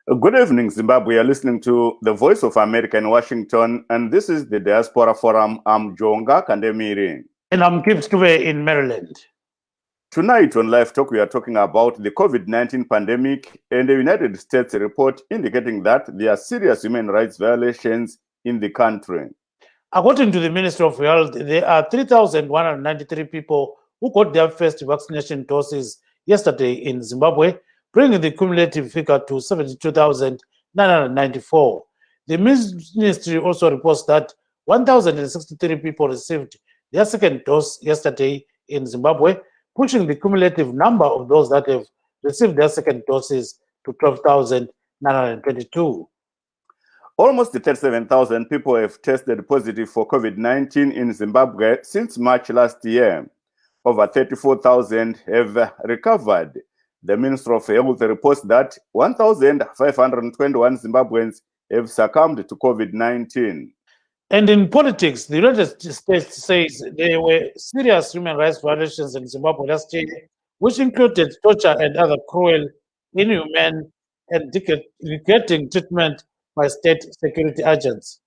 Good evening, Zimbabwe. You're listening to the Voice of America in Washington, and this is the Diaspora Forum. I'm Jonga Kandemiri. And I'm Kim Stuve in Maryland. Tonight on Livetalk, we are talking about the COVID-19 pandemic and the United States report indicating that there are serious human rights violations in the country. According to the Ministry of Health, there are 3,193 people who got their first vaccination doses yesterday in Zimbabwe, bringing the cumulative figure to 72,994. The ministry also reports that 1,063 people received their second dose yesterday in Zimbabwe, pushing the cumulative number of those that have received their second doses to 12,922. Almost 37,000 people have tested positive for COVID-19 in Zimbabwe since March last year. Over 34,000 have recovered. The Ministry of Health reports that 1,521 Zimbabweans have succumbed to COVID-19. And in politics, the United States says there were serious human rights violations in Zimbabwe last year, which included torture and other cruel, inhumane, and degrading treatment by state security agents.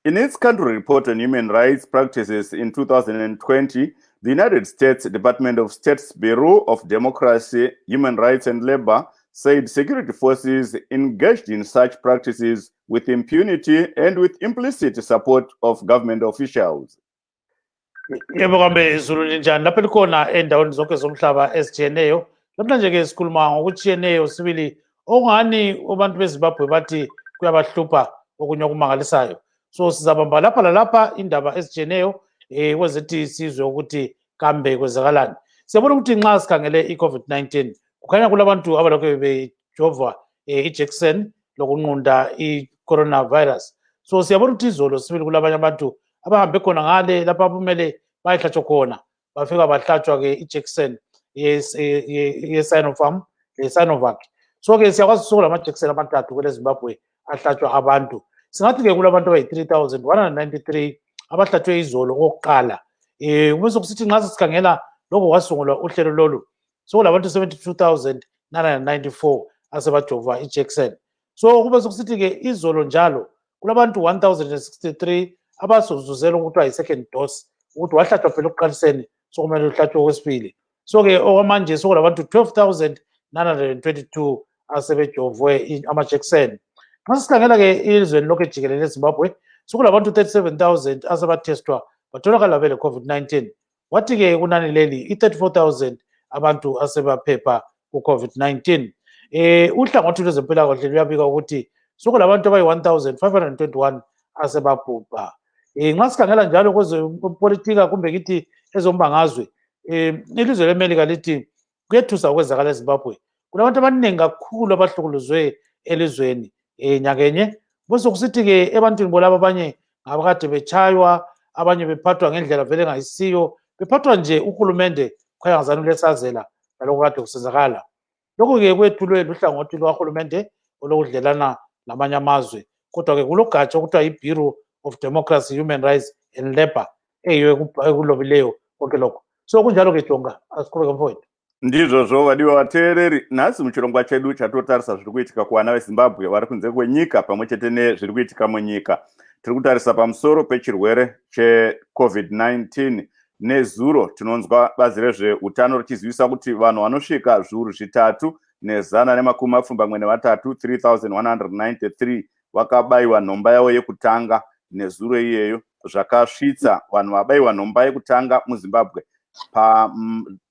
In its country report on human rights practices in 2020, the United States Department of State's Bureau of Democracy, Human Rights and Labor said security forces engaged in such practices with impunity and with implicit support of government officials. Yebo kambe izulu linjani lapha likhona endaweni zonke zomhlaba ezijiyeneyo namhlanje ke sikhuluma ngokujiyeneyo sibili ongani abantu beZimbabwe bathi kuyabahlupha okunye okumangalisayo. So sizabamba lapha lalapha indaba ezijiyeneyo kwezethi sizwe ukuthi kambe kwezakalani. Siyabona ukuthi nxa sikhangele i-COVID-19 kukhanya kulabantu abalokhu bejova ijekiseni lokunqunda i-coronavirus. So siyabona ukuthi izolo sibili kulabanye abantu abahambe khona ngale lapha kumele bayihlatshwe khona bafika bahlatshwa-ke ijekiseni ye-Sinopharm le-Sinovac. So-ke siyakwazi usuku lamajekiseni amathathu kwele Zimbabwe ahlatshwa abantu. Singathi-ke kulabantu abayi-3,193 abahlatshwe izolo okokuqala. Kube sokusithi nxa sikhangela lokho kwasungulwa uhlelo lolu sokulabantu 72,994 asebajova ijekiseni. So kube sokusithi-ke izolo njalo kulabantu 1,063 abazozuzela ukuthi ayi-second dose ukuthi wahlatshwa phela okuqaliseni sokumele uhlatshwe okwesibili. So-ke okwamanje sokulabantu 12,922 asebejovwe amajekiseni. Nxa sikhangela-ke ilizweni lokhu ejikelele eZimbabwe sokulabantu 37,000 asebathestwa batholakala bele COVID-19. Wathi-ke kunani leli i-34,000 abantu asebaphepha ku-COVID-19. Uhlangothi lwezempilakahle luyabika ukuthi sokulabantu abayi-1,521 asebabhubha. Nxa sikhangela njalo kwezepolitika kumbe kithi ezombangazwe, ilizwe leMelika lithi kuyethusa okwenzakala eZimbabwe. Kulabantu abaningi kakhulu abahlukuluzwe elizweni nyakenye. Kusokusithi-ke ebantwini bolabo abanye ngabakade betshaywa, abanye bephathwa ngendlela vele engayisiyo, bephathwa nje uhulumende kukhanya ngazani ulesazela lalokho kade kusenzakala. Lokhu-ke kwethulwe luhlangothi lukahulumende olokudlelana namanye amazwe. Kodwa-ke kulogatsha okuthiwa yi-Bureau of Democracy, Human Rights and Labor eyiyo ekulobileyo konke lokho. So kunjalo-ke Jonga, asiqhubeke mfowethu. Ndizvo vadiwa vateereri, nhasi muchirongwa chedu chatotarisa zviri kuitika kuvana veZimbabwe vari kunze kwenyika pamwe chete nezviri kuitika munyika. Tiri kutarisa pamusoro pechirwere cheCovid-19. Nezuro tinonzwa bazi rezveutano richizivisa kuti vanhu vanosvika zviuru zvitatu nezana nemakumi mapfumbamwe nevatatu 3,193 vakabayiwa nhomba yavo yekutanga nezuro iyeyo. Zvakasvitsa vanhu vabayiwa nhomba yekutanga muZimbabwe pa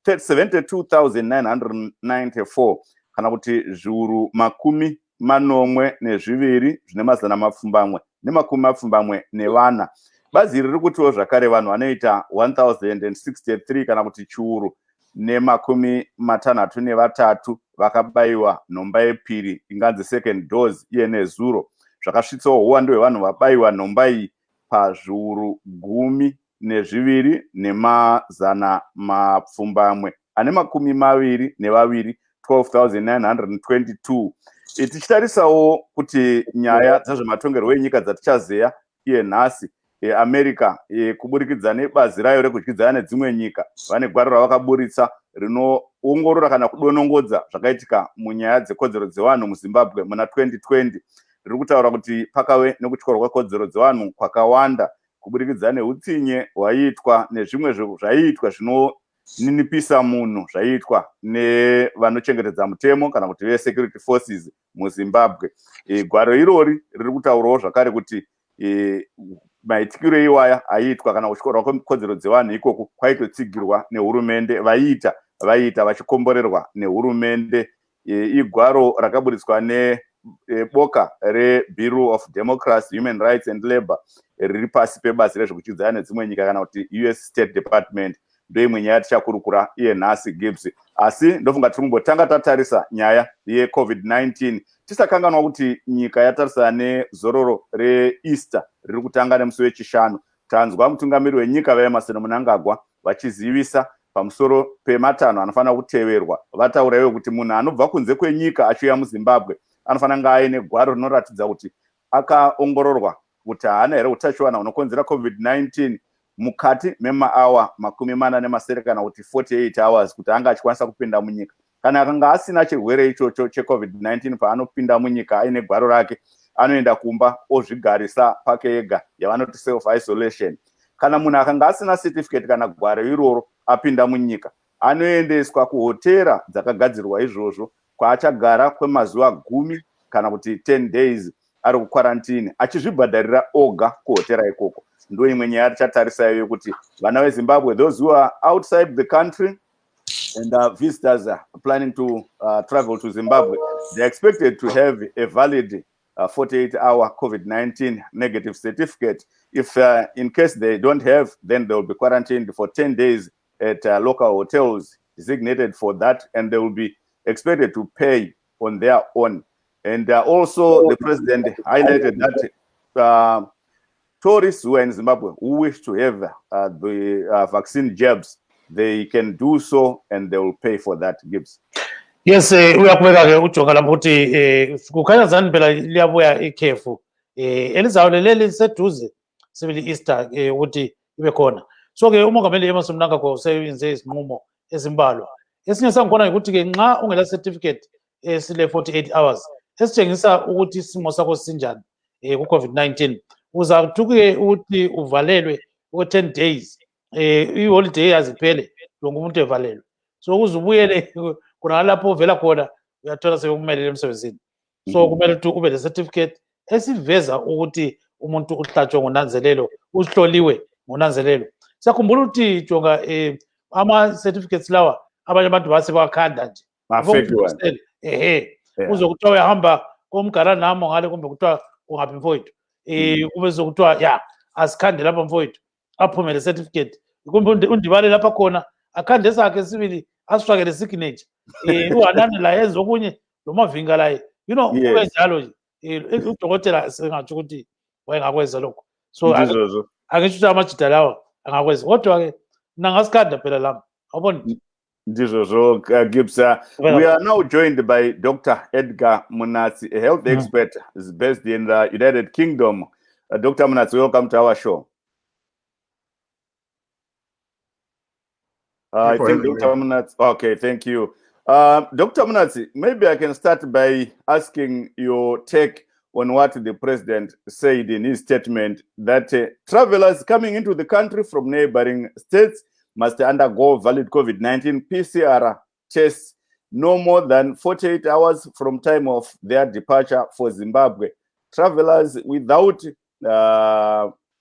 72,994 kana kuti zviuru makumi manomwe nezviviri zvine mazana mapfumbamwe nemakumi mapfumbamwe nevana. Bazi iri riri kutiwo zvakare vanhu vanoita 1,063 kana kuti chiuru nemakumi matanhatu nevatatu vakabayiwa nhomba yepiri inganzi second dose iye nezuro. Zvakasvitsawo uwandu hwevanhu vabayiwa nhomba iyi pazviuru gumi nezviviri nemazana mapfumbamwe ane makumi maviri nevaviri 12,922. Tichitarisawo kuti nyaya dzezvematongerwo enyika dzatichazeya iye nhasi America kuburikidza nebazi rayo rekudyidzana nedzimwe nyika vane gwaro ravakaburitsa rinoongorora kana kudonongodza zvakaitika munyaya dzekodzero dzevanhu muZimbabwe muna 2020 riri kutaura kuti pakave nekutyorwa kwekodzero dzevanhu kwakawanda kuburikidza neutsinye hwaiitwa nezvimwe zvaiitwa zvinoninipisa munhu zvaiitwa nevanochengetedza mutemo kana kuti vesecurity forces muZimbabwe. Gwaro irori riri kutaurawo zvakare kuti maitikiro iwaya aiitwa kana kutyorwa kwekodzero dzevanhu ikoko kwaitotsigirwa nehurumende vaita vachikomborerwa nehurumende. Igwaro rakaburitswa neboka reBureau of Democracy, Human Rights and Labour riri pasi pebazi rezvekuchidzana nedzimwe nyika kana kuti US State Department. Ndoimwe nyaya tichakurukura iye nhasi Gibbs. Asi ndofunga tiri kumbotanga tatarisa nyaya yeCovid-19 tisakanganwa kuti nyika yatarisana nezororo reEaster riri kutanga nemusi wechishanu. Tanzwa mutungamiri wenyika vaEmerson Mnangagwa vachizivisa pamusoro pematanho anofanira kuteverwa. Vataura ivo kuti munhu anobva kunze kwenyika achiuya muZimbabwe anofanira kunge aine gwaro rinoratidza kuti akaongororwa kuti haana here utachiwana hunokonzera COVID-19 mukati memaawa 48 kana kuti 48 hours kuti anga achikwanisa kupinda munyika. Kana akanga asina chirwere ichocho cheCovid-19 paanopinda munyika aine gwaro rake, anoenda kumba ozvigarisa pake ega yavanoti self isolation. Kana munhu akanga asina certificate kana gwaro iroro apinda munyika, anoendeswa kuhotera dzakagadzirwa izvozvo kwaachagara kwemazuva 10 kana kuti 10 days ari kukwarantini achizvibhadharira oga kuhotera ikoko. Ndo imwe nyaya tichatarisa iyo kuti vana veZimbabwe, those who are outside the country and visitors are planning to travel to Zimbabwe, they are expected to have a valid 48-hour COVID-19 negative certificate. If in case they don't have, then they will be quarantined for 10 days at local hotels designated for that, and they will be expected to pay on their own. And also the president highlighted that tourists who are in Zimbabwe who wish to have the vaccine jabs, they can do so and they will pay for that. Gibbs. Yes, uyaqhubeka ke ujonga lapho ukuthi kukhanya zani phela liyabuya ikhefu elizawuleleli liseduze sibili Easter ukuthi ibe khona. So ke umongameli Emmerson Mnangagwa useyenze izinqumo ezimbalwa. Esinye sangikhona ukuthi ke nxa ungela certificate esile 48 hours esitshengisa ukuthi isimo sakho sinjani ku-COVID-19 uzathuke ukuthi uvalelwe ku-10 days iholiday aziphele lo ngumuntu evalelwe. So ukuze ubuyele kuna lapho uvela khona uyathola sekumelele emsebenzini. So kumele ukuthi ube le-certificate esiveza ukuthi umuntu uhlatshwe ngonanzelelo, uhloliwe ngonanzelelo. Siyakhumbula ukuthi jonga ama-certificates lawa abanye abantu base bakhanda nje. Uze kuthiwa uyahamba komgaranamo ngale kumbe kuthiwa ungaphi mfowethu. Kube sokuthiwa ya asikhande lapha mfowethu aphume le-certificate. Kumbe undibale lapha khona akhande sakhe sibili asifakele signature. Uhanani la yenza okunye lomavinga laye. You know, kube njalo nje. Udokotela sengathi ukuthi wayengakwenza lokho. So angisho ukuthi amajida lawa angakwenza. Kodwa ke nangasikhanda phela lami. Awubona? Gibbs. We are now joined by Dr. Edgar Munatsi, a health expert is based in the United Kingdom. Dr. Munatsi, welcome to our show. I think Dr. Munatsi, okay, thank you. Dr. Munatsi, maybe I can start by asking your take on what the president said in his statement that travelers coming into the country from neighboring states must undergo valid COVID-19 PCR tests no more than 48 hours from time of their departure for Zimbabwe. Travelers without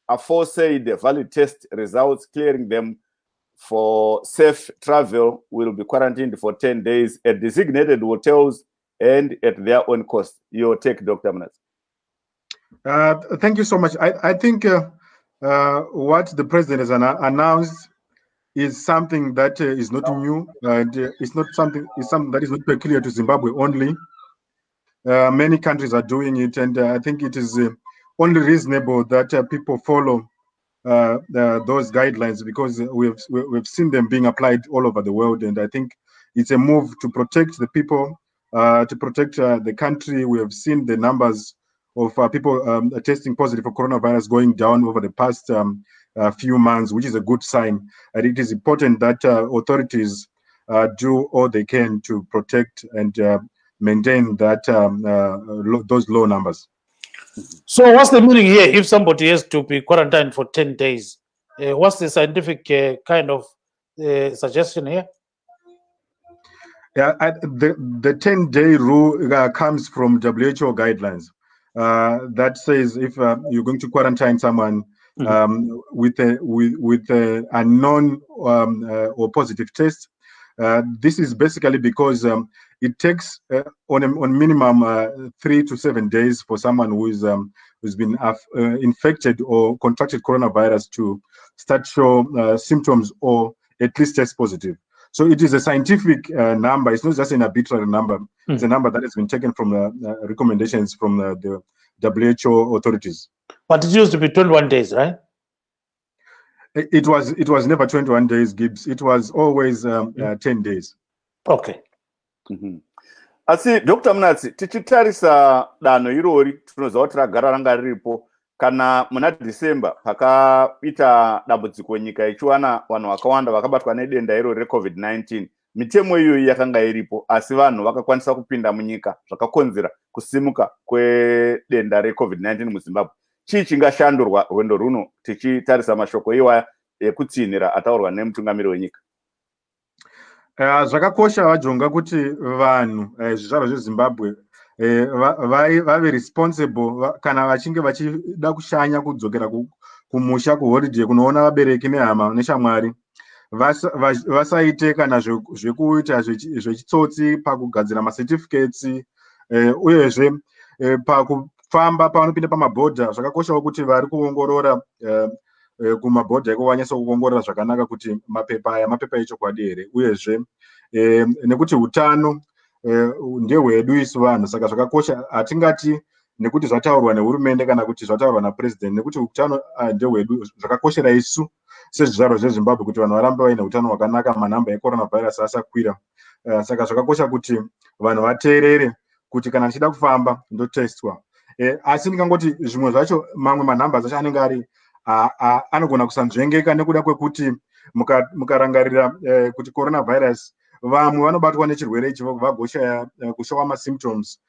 aforesaid valid test results clearing them for safe travel will be quarantined for 10 days at designated hotels and at their own cost. Your take, Dr. Munatsi. Thank you so much. I think what the president has announced is something that is not new, and it's something that is not peculiar to Zimbabwe only. Many countries are doing it, and I think it is only reasonable that people follow those guidelines, because we've seen them being applied all over the world, and I think it's a move to protect the people, to protect the country. We have seen the numbers of people testing positive for coronavirus going down over the past few months, which is a good sign. And it is important that authorities do all they can to protect and maintain that those low numbers. So what's the meaning here if somebody has to be quarantined for 10 days? What's the scientific kind of suggestion here? Yeah, the 10-day rule comes from WHO guidelines that says if you're going to quarantine someone with a known or positive test, this is basically because it takes on minimum 3 to 7 days for someone who's been infected or contracted coronavirus to start show symptoms or at least test positive. So it is a scientific number. It's not just an arbitrary number. It's a number that has been taken from recommendations from the WHO authorities. But it used to be 21 days, right? It was never 21 days, Gibbs. It was always 10 days. Okay. Asi Dr. Mnatsi, tichitarisa danho irori tinoziva kuti ragara ranga riripo kana muna December pakaita dambudziko nyika ichiwana vanhu vakawanda vakabatwa nedenda irori reCovid-19. Mitemo iyoyi yakanga iripo asi vanhu vakakwanisa kupinda munyika zvakakonzera kusimuka kwedenda reCovid-19 muZimbabwe. Chii chingashandurwa rwendo runo tichitarisa mashoko iwaya ekutsinhira ataurwa nemutungamiri wenyika? Zvakakosha vajonga kuti vanhu zvizvarwa zveZimbabwe vave responsible kana vachinge vachida kushanya kudzokera kumusha kuholiday kunoona vabereki nehama neshamwari, vasaite kana zvekuita zvechitsotsi pakugadzira macertificates uyezve pakufamba pavanopinda pamabhodha. Zvakakoshawo kuti vari kuongorora kumabhodha iko vanyasa kuongorora zvakanaka kuti mapepa echokwadi here, uyezve nekuti utano ndehwedu isu vanhu. Saka zvakakosha, hatingati nekuti zvataurwa nehurumende kana kuti zvataurwa napresident, nekuti utano ndehwedu. Zvakakoshera isu sezvizvarwa zveZimbabwe kuti vanhu varambe vaine utano hwakanaka, manhamba ecoronavirus asakwira. Saka zvakakosha kuti vanhu vateerere kuti kana tichida kufamba ndotestwa. Asi ndingangoti zvimwe zvacho mamwe manhamba acho anenge ari anogona kusanzvengeka nekuda kwekuti mukarangarira kuti coronavirus vamwe vanobatwa nechirwere ichi vagoshaya kushowa masymptoms,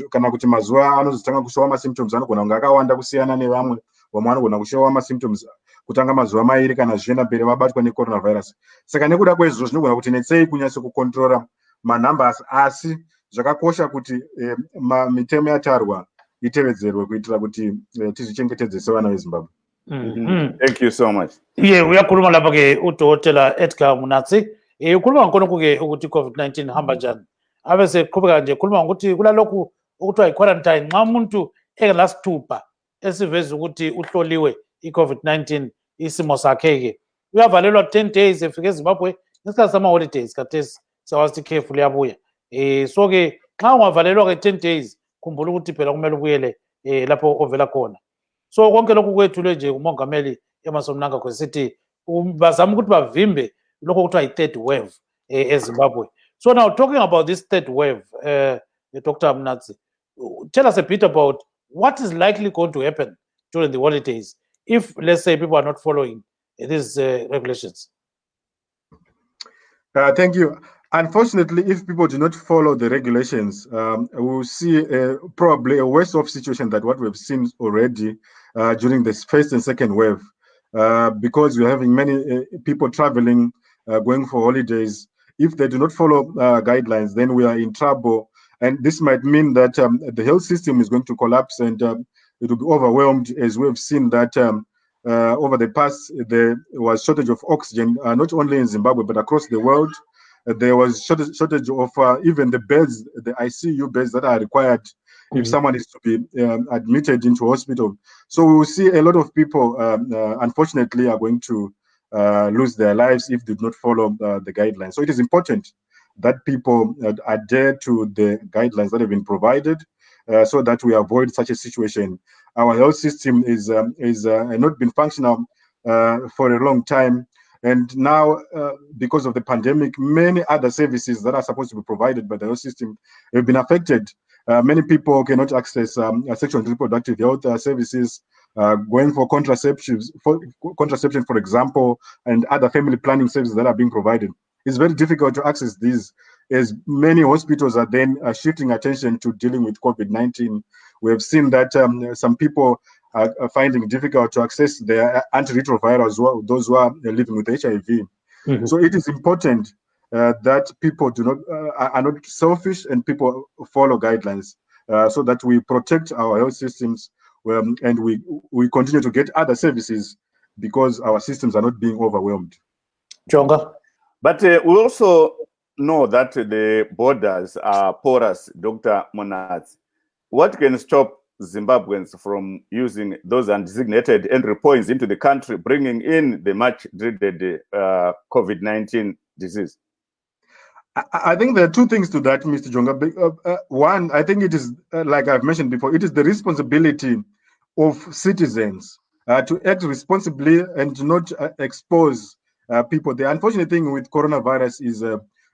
kana kuti mazuva anozotanga kushowa masymptoms anogona kunge akawanda kusiyana nevamwe. Vamwe vanogona kushowa masymptoms kutanga mazuva mairi kana zvichienda mberi vabatwa necoronavirus. Saka nekuda kwezvo zvinogona kuti netsei kunyasa kukontrora manhambasi, asi zvakakosha kuti mitemo yatarwa itevedzerwe kuitira kuti tizvichengetedze sevana veZimbabwe. Thank you so much. Uyakhuluma lapha ke uDokotela Edgar Mnatsi. Ukhuluma nkonke ke ukuthi COVID-19 hamba njani. Abe seqhubeka nje khuluma ukuthi kulalokhu ukuthiwa i-quarantine nxa umuntu engelasithupha esiveza ukuthi uhloliwe i-COVID-19 isimo sakhe ke uyavalelwa 10 days efike eZimbabwe ngesikhathi sama-holidays khathesi siyawazi ikhefu liyabuya. So ke nxa ungavalelwa ke 10 days khumbula ukuthi phela kumele ubuyele lapho ovela khona. So konke lokhu kwethulwe nje umongameli emasomnanga kwesithi bazama ukuthi bavimbe lokho kuthiwa yi-third wave eZimbabwe. So now talking about this third wave, Dr. Mnatsi, tell us a bit about what is likely going to happen during the holidays if, let's say, people are not following these regulations. Thank you. Unfortunately, if people do not follow the regulations, we will see probably a worse off situation than what we've seen already during this first and second wave, because we're having many people traveling, going for holidays. If they do not follow guidelines, then we are in trouble. And this might mean that the health system is going to collapse and it will be overwhelmed, as we've seen that over the past, there was shortage of oxygen, not only in Zimbabwe, but across the world. There was shortage of even the beds, the ICU beds that are required if someone is to be admitted into hospital. So we will see a lot of people, unfortunately, are going to lose their lives if they do not follow the guidelines. So it is important that people adhere to the guidelines that have been provided so that we avoid such a situation. Our health system is not been functional for a long time. And now, because of the pandemic, many other services that are supposed to be provided by the health system have been affected. Many people cannot access sexual and reproductive health services, going for contraception, for example, and other family planning services that are being provided. it's very difficult to access these, as many hospitals are then shifting attention to dealing with COVID-19. We have seen that some people are finding it difficult to access their antiretrovirals, those who are living with HIV. Mhm. So it is important that people are not selfish, and people follow guidelines so that we protect our health systems, and we continue to get other services because our systems are not being overwhelmed. Jonga. But we also know that the borders are porous, Dr. Monaz. What can stop Zimbabweans from using those undesignated entry points into the country, bringing in the much dreaded COVID-19 disease? I think there are two things to that, Mr. Jonga. One, I think it is, like I've mentioned before, it is the responsibility of citizens to act responsibly and to not expose people. The unfortunate thing with coronavirus is,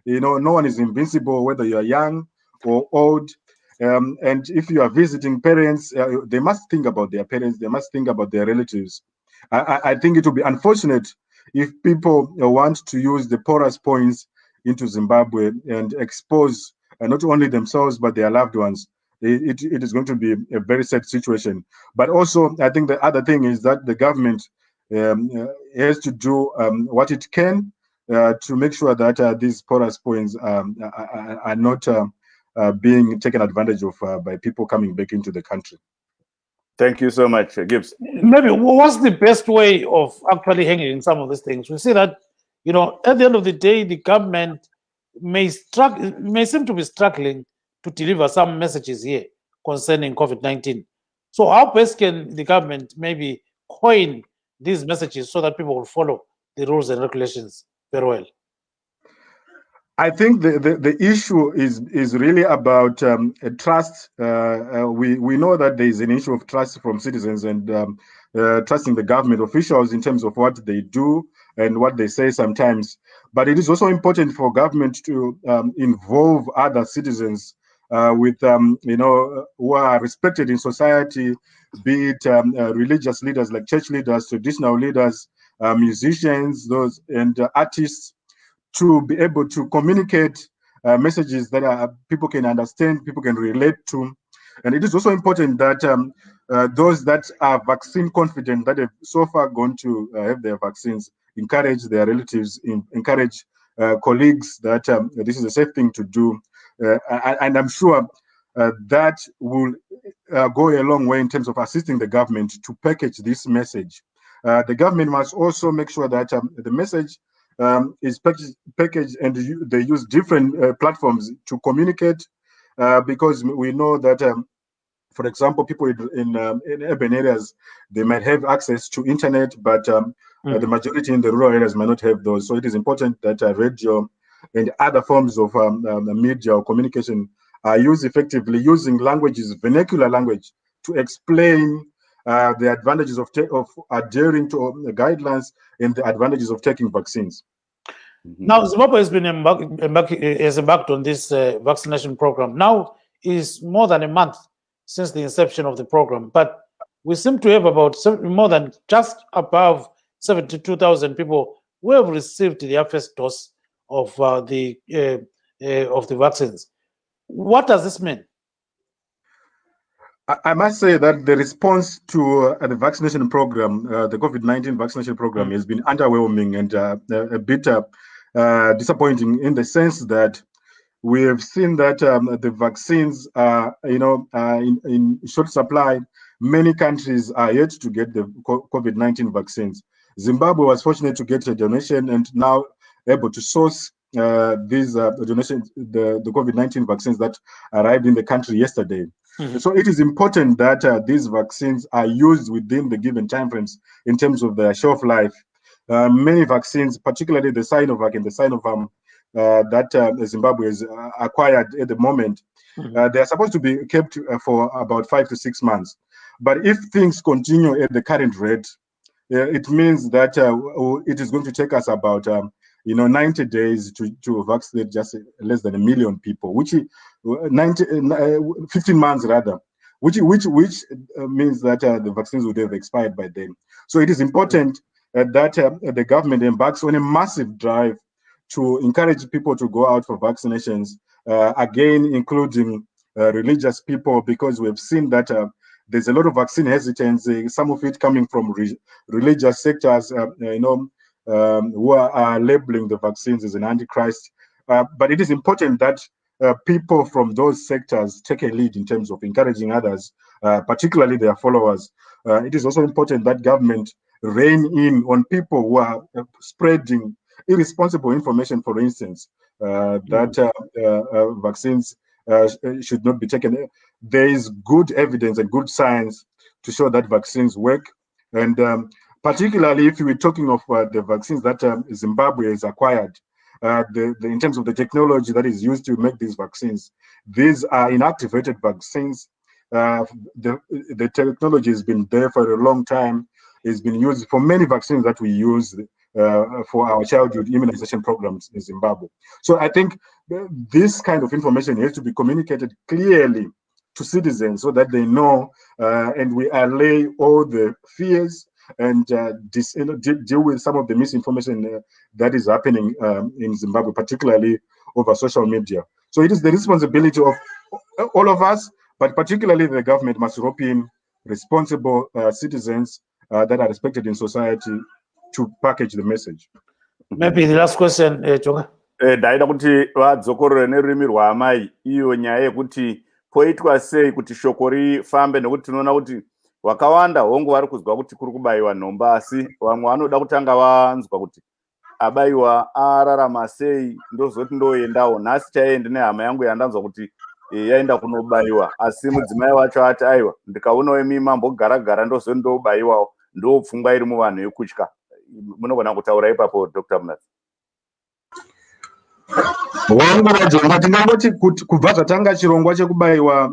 no one is invincible, whether you are young or old. And if you are visiting parents, they must think about their parents, they must think about their relatives. I think it would be unfortunate if people want to use the porous points into Zimbabwe and expose not only themselves but their loved ones. It is going to be a very sad situation. But also, I think the other thing is that the government has to do what it can to make sure that these porous points are not being taken advantage of by people coming back into the country. Thank you so much, Gibbs. Maybe what's the best way of actually handling some of these things? We see that, at the end of the day, the government may seem to be struggling to deliver some messages here concerning COVID-19. So how best can the government maybe coin these messages so that people will follow the rules and regulations very well? I think the issue is really about trust. We know that there is an issue of trust from citizens and trusting the government officials in terms of what they do and what they say sometimes. But it is also important for government to involve other citizens with who are respected in society, be it religious leaders like church leaders, traditional leaders, musicians, those and artists, to be able to communicate messages that people can understand, people can relate to. And it is also important that those that are vaccine confident, that have so far gone to have their vaccines, encourage their relatives, encourage colleagues that this is a safe thing to do. And I'm sure that will go a long way in terms of assisting the government to package this message. The government must also make sure that the message is packaged and they use different platforms to communicate, because we know that, for example, people in urban areas, they might have access to internet, but the majority in the rural areas might not have those. So it is important that radio and other forms of media or communication are used effectively, using languages, vernacular language, to explain the advantages of adhering to the guidelines and the advantages of taking vaccines. Now, Zimbabwe has been embarked on this vaccination program. Now is more than a month since the inception of the program, but we seem to have about more than just above 72,000 people who have received their first dose of the vaccines. What does this mean? I must say that the response to the vaccination program, the COVID-19 vaccination program, has been underwhelming and a bit disappointing, in the sense that we have seen that the vaccines are, in short supply. Many countries are yet to get the COVID-19 vaccines. Zimbabwe was fortunate to get a donation and now able to source these donations, the COVID-19 vaccines that arrived in the country yesterday. So it is important that these vaccines are used within the given timeframes in terms of their shelf life. Many vaccines, particularly the Sinovac and the Sinopharm that Zimbabwe has acquired at the moment, they are supposed to be kept for about 5 to 6 months. But if things continue at the current rate, it means that it is going to take us about 90 days to vaccinate just less than 1 million people, which 15 months rather, which means that the vaccines would have expired by then. So it is important that the government embarks on a massive drive to encourage people to go out for vaccinations, again, including religious people, because we've seen that there's a lot of vaccine hesitancy, some of it coming from religious sectors, who are labeling the vaccines as an antichrist. But it is important that people from those sectors take a lead in terms of encouraging others, particularly their followers. It is also important that government rein in on people who are spreading irresponsible information, for instance, that vaccines should not be taken. There is good evidence and good science to show that vaccines work. And particularly if we're talking of the vaccines that Zimbabwe has acquired, in terms of the technology that is used to make these vaccines, these are inactivated vaccines. The technology has been there for a long time. It's been used for many vaccines that we use for our childhood immunization programs in Zimbabwe. So I think this kind of information has to be communicated clearly to citizens so that they know, and we allay all the fears and deal with some of the misinformation that is happening in Zimbabwe, particularly over social media. So it is the responsibility of all of us, but particularly the government must rope in responsible citizens that are respected in society to package the message. Maybe the last question, Jonga. Ndaida kuti vadzokorore nerurimi rwaamai iyo nyaya yekuti poitwa sei kuti shoko rifambe, nekuti tinoona kuti vakawanda hongu vari kuzwa kuti kuri kubayiwa nhomba, asi vamwe vanoda kutanga vanzwa kuti abayiwa ararama sei ndozoti ndoendawo. Nhasi chaende nehama yangu yandanzwa kuti yaenda kunobayiwa, asi mudzimai wacho ati aiwa ndikaunawo imi mambogara ndozoti ndobayiwawo. Ndo pfungwa iri muvanhu yekutya. Munogona kutaura ipapo Dr. Mnatsi? Wangu vajonga tingangoti kuti kubva zvatanga chirongwa chekubayiwa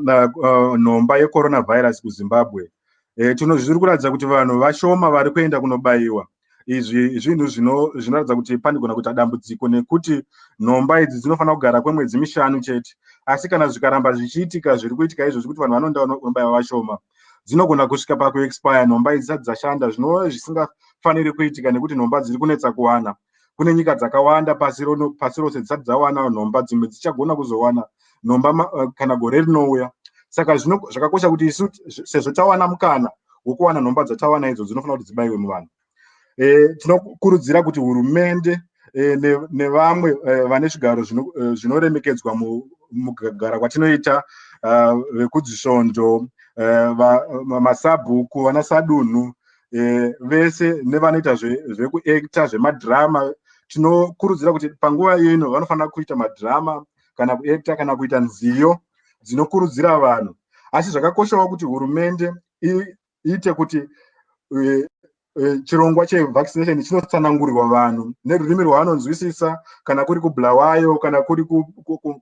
nhomba yecoronavirus kuZimbabwe, zviri kuratidza kuti vanhu vashoma vari kuenda kunobayiwa. Izvi zvinhu zvinoratidza kuti panogona kuita dambudziko, nekuti nhomba idzi dzinofanira kugara kwemwedzi 5 chete. Asi kana zvikaramba zvichiitika zviri kuitika izvo zvekuti vanhu vanoenda kunobayiwa vashoma, dzinogona kusvika pakuexpire nhomba idzi dzisati dzashanda, zvinova zvisingafaniri kuitika nekuti nhomba dziri kunetsa kuwana. Kune nyika dzakawanda pasi rose dzisati dzawana nhomba, dzimwe dzichagona kuzowana nhomba kana gore rinouya. Saka zvakakosha kuti isu sezvo tawana mukana wokuwana nhomba dzatawana idzo dzinofanira kuti dzibayiwe muvanhu. Tinokurudzira kuti hurumende nevamwe vane zvigaro zvinoremekedzwa mukugara kwatinoita, vekudzisvondo, masabhuku, vana sadunhu, vese nevanoita zvekuekta zvemadhirama, tinokurudzira kuti panguva ino vanofanira kuita madhirama kana kuekta kana kuita nziyo dzinokurudzira vanhu. Asi zvakakoshawo kuti hurumende iite kuti chirongwa chevaccination chinotsanangurirwa vanhu nerurimi rwavanonzwisisa, kana kuri kuBulawayo kana kuri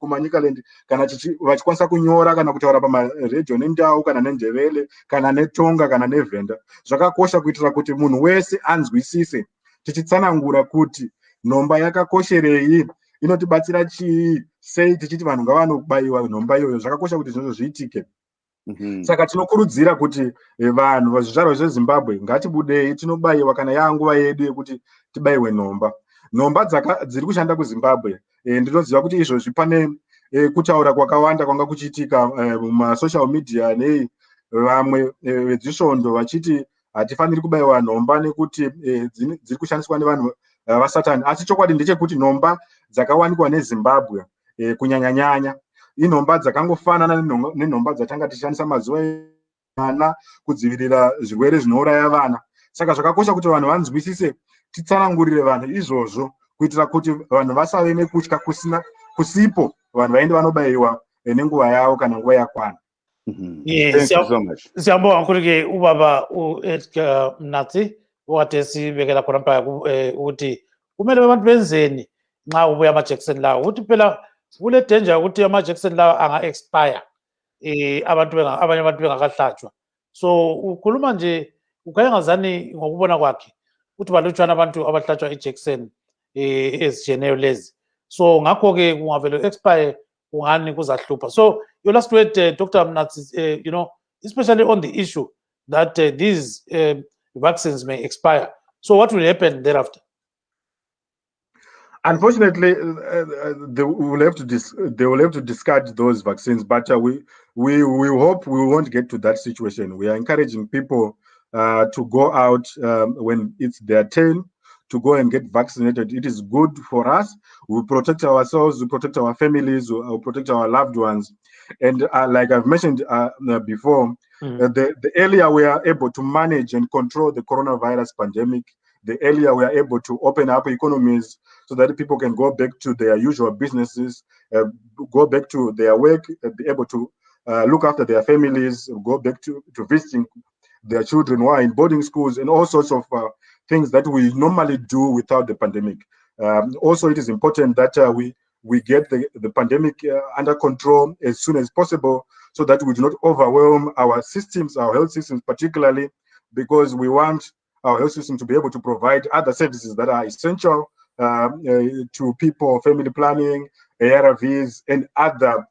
kuManyikaland, kana vachikwanisa kunyora kana kutaura pamaredhiyo nendau kana neNdebele kana neTonga kana neVenda. Zvakakosha kuitira kuti munhu wese anzwisise, tichitsanangura kuti nhomba yakakosherei, inotibatsira chii, sei tichiti vanhu ngavanobayiwa nhomba iyoyo. Zvakakosha kuti zvinhu zviitike. Saka tinokurudzira kuti vanhu vazvizvarwa zveZimbabwe ngatibudei tinobayiwa kana yanguva yedu yekuti tibayiwe nhomba. Nhomba dziri kushanda kuZimbabwe, ndinoziva kuti izvozvi pane kutaura kwakawanda kwanga kuchiitika mumasocial media vamwe vedzisvondo vachiti hatifaniri kubayiwa nhomba nekuti dziri kushandiswa nevanhu vasatani. Asi chokwadi ndechekuti nhomba dzakawanikwa neZimbabwe kunyanya-nyanya inhomba dzakangofanana nenhomba dzatanga tichishandisa mazuva ana kudzivirira zvirwere zvinouraya vana. Saka zvakakosha kuti vanhu vanzwisise, titsanangurire vanhu izvozvo kuitira kuti vanhu vasave nekutya kusipo, vanhu vaende vanobayiwa nenguva yavo kana nguva yakwana. Siyambonga kakhulu-ke ubaba u-Edgar Mnatsi okade sibekela khona mpaka ukuthi kumele abantu benzeni nxa ubuya amajekiseni lawo, ukuthi phela kule danger ukuthi amajekiseni lawo anga-expire abanye abantu bengakahlatshwa. So ukhuluma nje ukhanyangazani ngokubona kwakhe ukuthi balutshwana abantu abahlatshwa ijekiseni ezijeneyo lezi. So ngakho-ke kungavele expire kungani kuzahlupha. So your last word, Dr. Mnatsi, especially on the issue that these vaccines may expire. So what will happen thereafter? Unfortunately, they will have to discard those vaccines. But we hope we won't get to that situation. We are encouraging people to go out when it's their turn to go and get vaccinated. It is good for us. We protect ourselves, we protect our families, we protect our loved ones. And like I've mentioned before, the earlier we are able to manage and control the coronavirus pandemic, the earlier we are able to open up economies so that people can go back to their usual businesses, go back to their work, be able to look after their families, go back to visiting their children who are in boarding schools, and all sorts of things that we normally do without the pandemic. Also, it is important that we get the pandemic under control as soon as possible so that we do not overwhelm our systems, our health systems particularly, because we want our health system to be able to provide other services that are essential to people, family planning, ARVs, and other,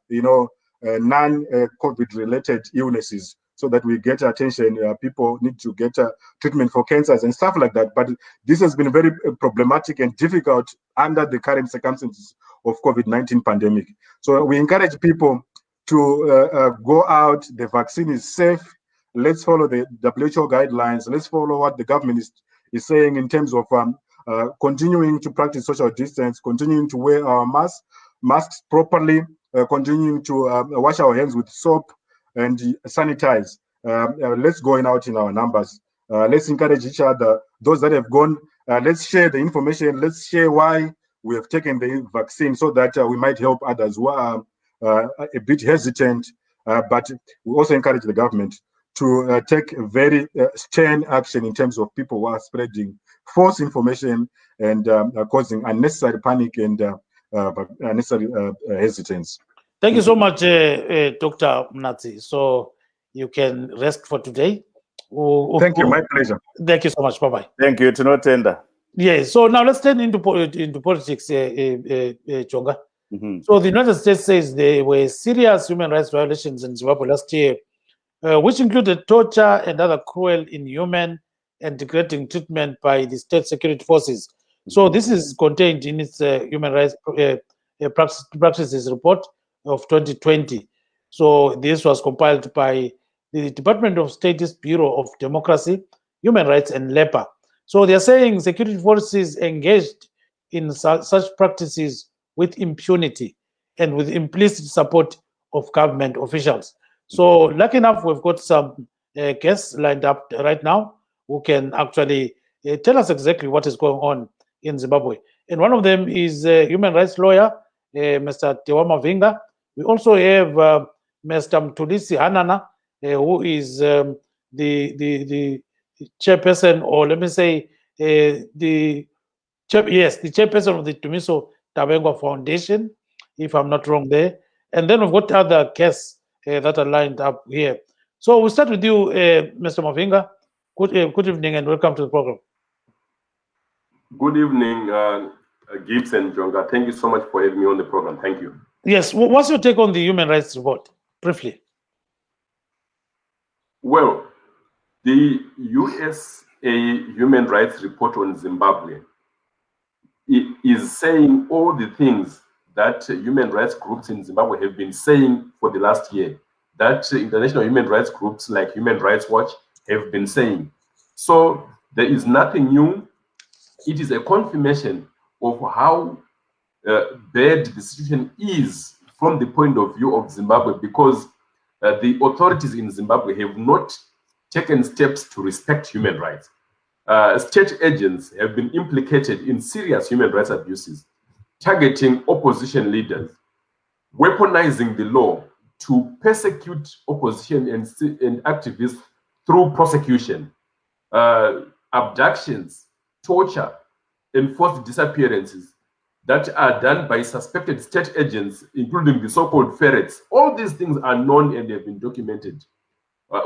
non-COVID related illnesses, so that we get attention. People need to get treatment for cancers and stuff like that. But this has been very problematic and difficult under the current circumstances of COVID-19 pandemic. So we encourage people to go out. The vaccine is safe. Let's follow the WHO guidelines. Let's follow what the government is saying in terms of continuing to practice social distance, continuing to wear our masks properly, continuing to wash our hands with soap and sanitize. Let's go out in our numbers. Let's encourage each other. Those that have gone, let's share the information. Let's share why we have taken the vaccine so that we might help others who are a bit hesitant. But we also encourage the government to take very stern action in terms of people who are spreading false information and causing unnecessary panic and unnecessary hesitance. Thank you so much, Dr. Mnathi. So you can rest for today. Thank you, my pleasure. Thank you so much. Bye-bye. Thank you, to no tender. Yes, so now let's turn into politics, Chonga. So the United States says there were serious human rights violations in Zimbabwe last year, which included torture and other cruel, inhuman, and degrading treatment by the state security forces. So this is contained in its human rights practices report of 2020. So this was compiled by the Department of State's Bureau of Democracy, Human Rights, and Labor. So they're saying security forces engaged in such practices with impunity and with implicit support of government officials. So lucky enough, we've got some guests lined up right now who can actually tell us exactly what is going on in Zimbabwe. And one of them is a human rights lawyer, Mr. Tewama Vinga. We also have Mr. Mtulisi Hanana, who is the chairperson, or let me say, the chairperson of the Tumiso Tabengo Foundation, if I'm not wrong there. And then we've got other guests that are lined up here. So we'll start with you, Mr. Mavinga. Good evening and welcome to the program. Good evening, Gibbs and Jonga. Thank you so much for having me on the program. Thank you. Yes, what's your take on the human rights report, briefly? Well, the USA Human Rights Report on Zimbabwe is saying all the things that human rights groups in Zimbabwe have been saying for the last year, that international human rights groups like Human Rights Watch have been saying. So there is nothing new. It is a confirmation of how bad the situation is from the point of view of Zimbabwe, because the authorities in Zimbabwe have not taken steps to respect human rights. State agents have been implicated in serious human rights abuses, targeting opposition leaders, weaponizing the law to persecute opposition and activists through prosecution, abductions, torture, and forced disappearances that are done by suspected state agents, including the so-called ferrets. All these things are known and have been documented.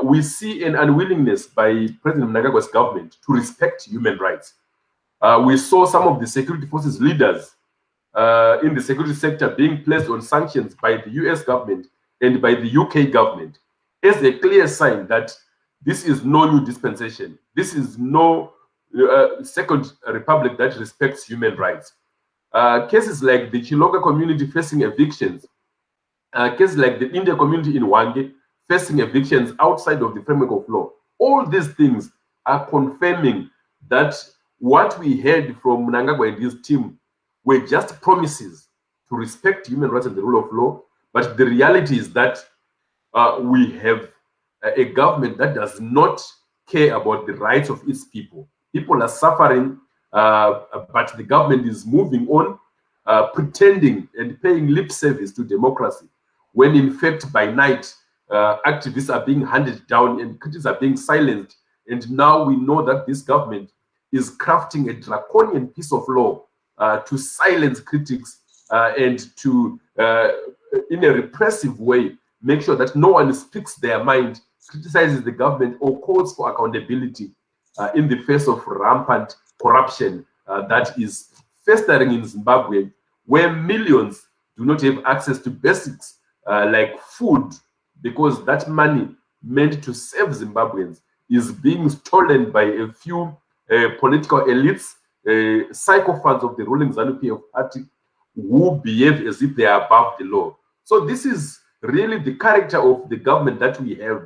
We see an unwillingness by President Mnangagwa's government to respect human rights. We saw some of the security forces leaders in the security sector being placed on sanctions by the US government and by the UK government as a clear sign that this is no new dispensation. This is no second republic that respects human rights. cases like the Chiloga community facing evictions, cases like the India community in Wange facing evictions outside of the framework of law. All these things are confirming that what we heard from Mnangagwa and his team were just promises to respect human rights and the rule of law. But the reality is that we have a government that does not care about the rights of its people. People are suffering, but the government is moving on, pretending and paying lip service to democracy, when in fact by night activists are being handed down and critics are being silenced. And now we know that this government is crafting a draconian piece of law to silence critics and to, in a repressive way, make sure that no one speaks their mind, criticizes the government, or calls for accountability in the face of rampant corruption that is festering in Zimbabwe, where millions do not have access to basics like food, because that money meant to save Zimbabweans is being stolen by a few political elites, sycophants of the ruling ZANU-PF party, who behave as if they are above the law. So this is really the character of the government that we have,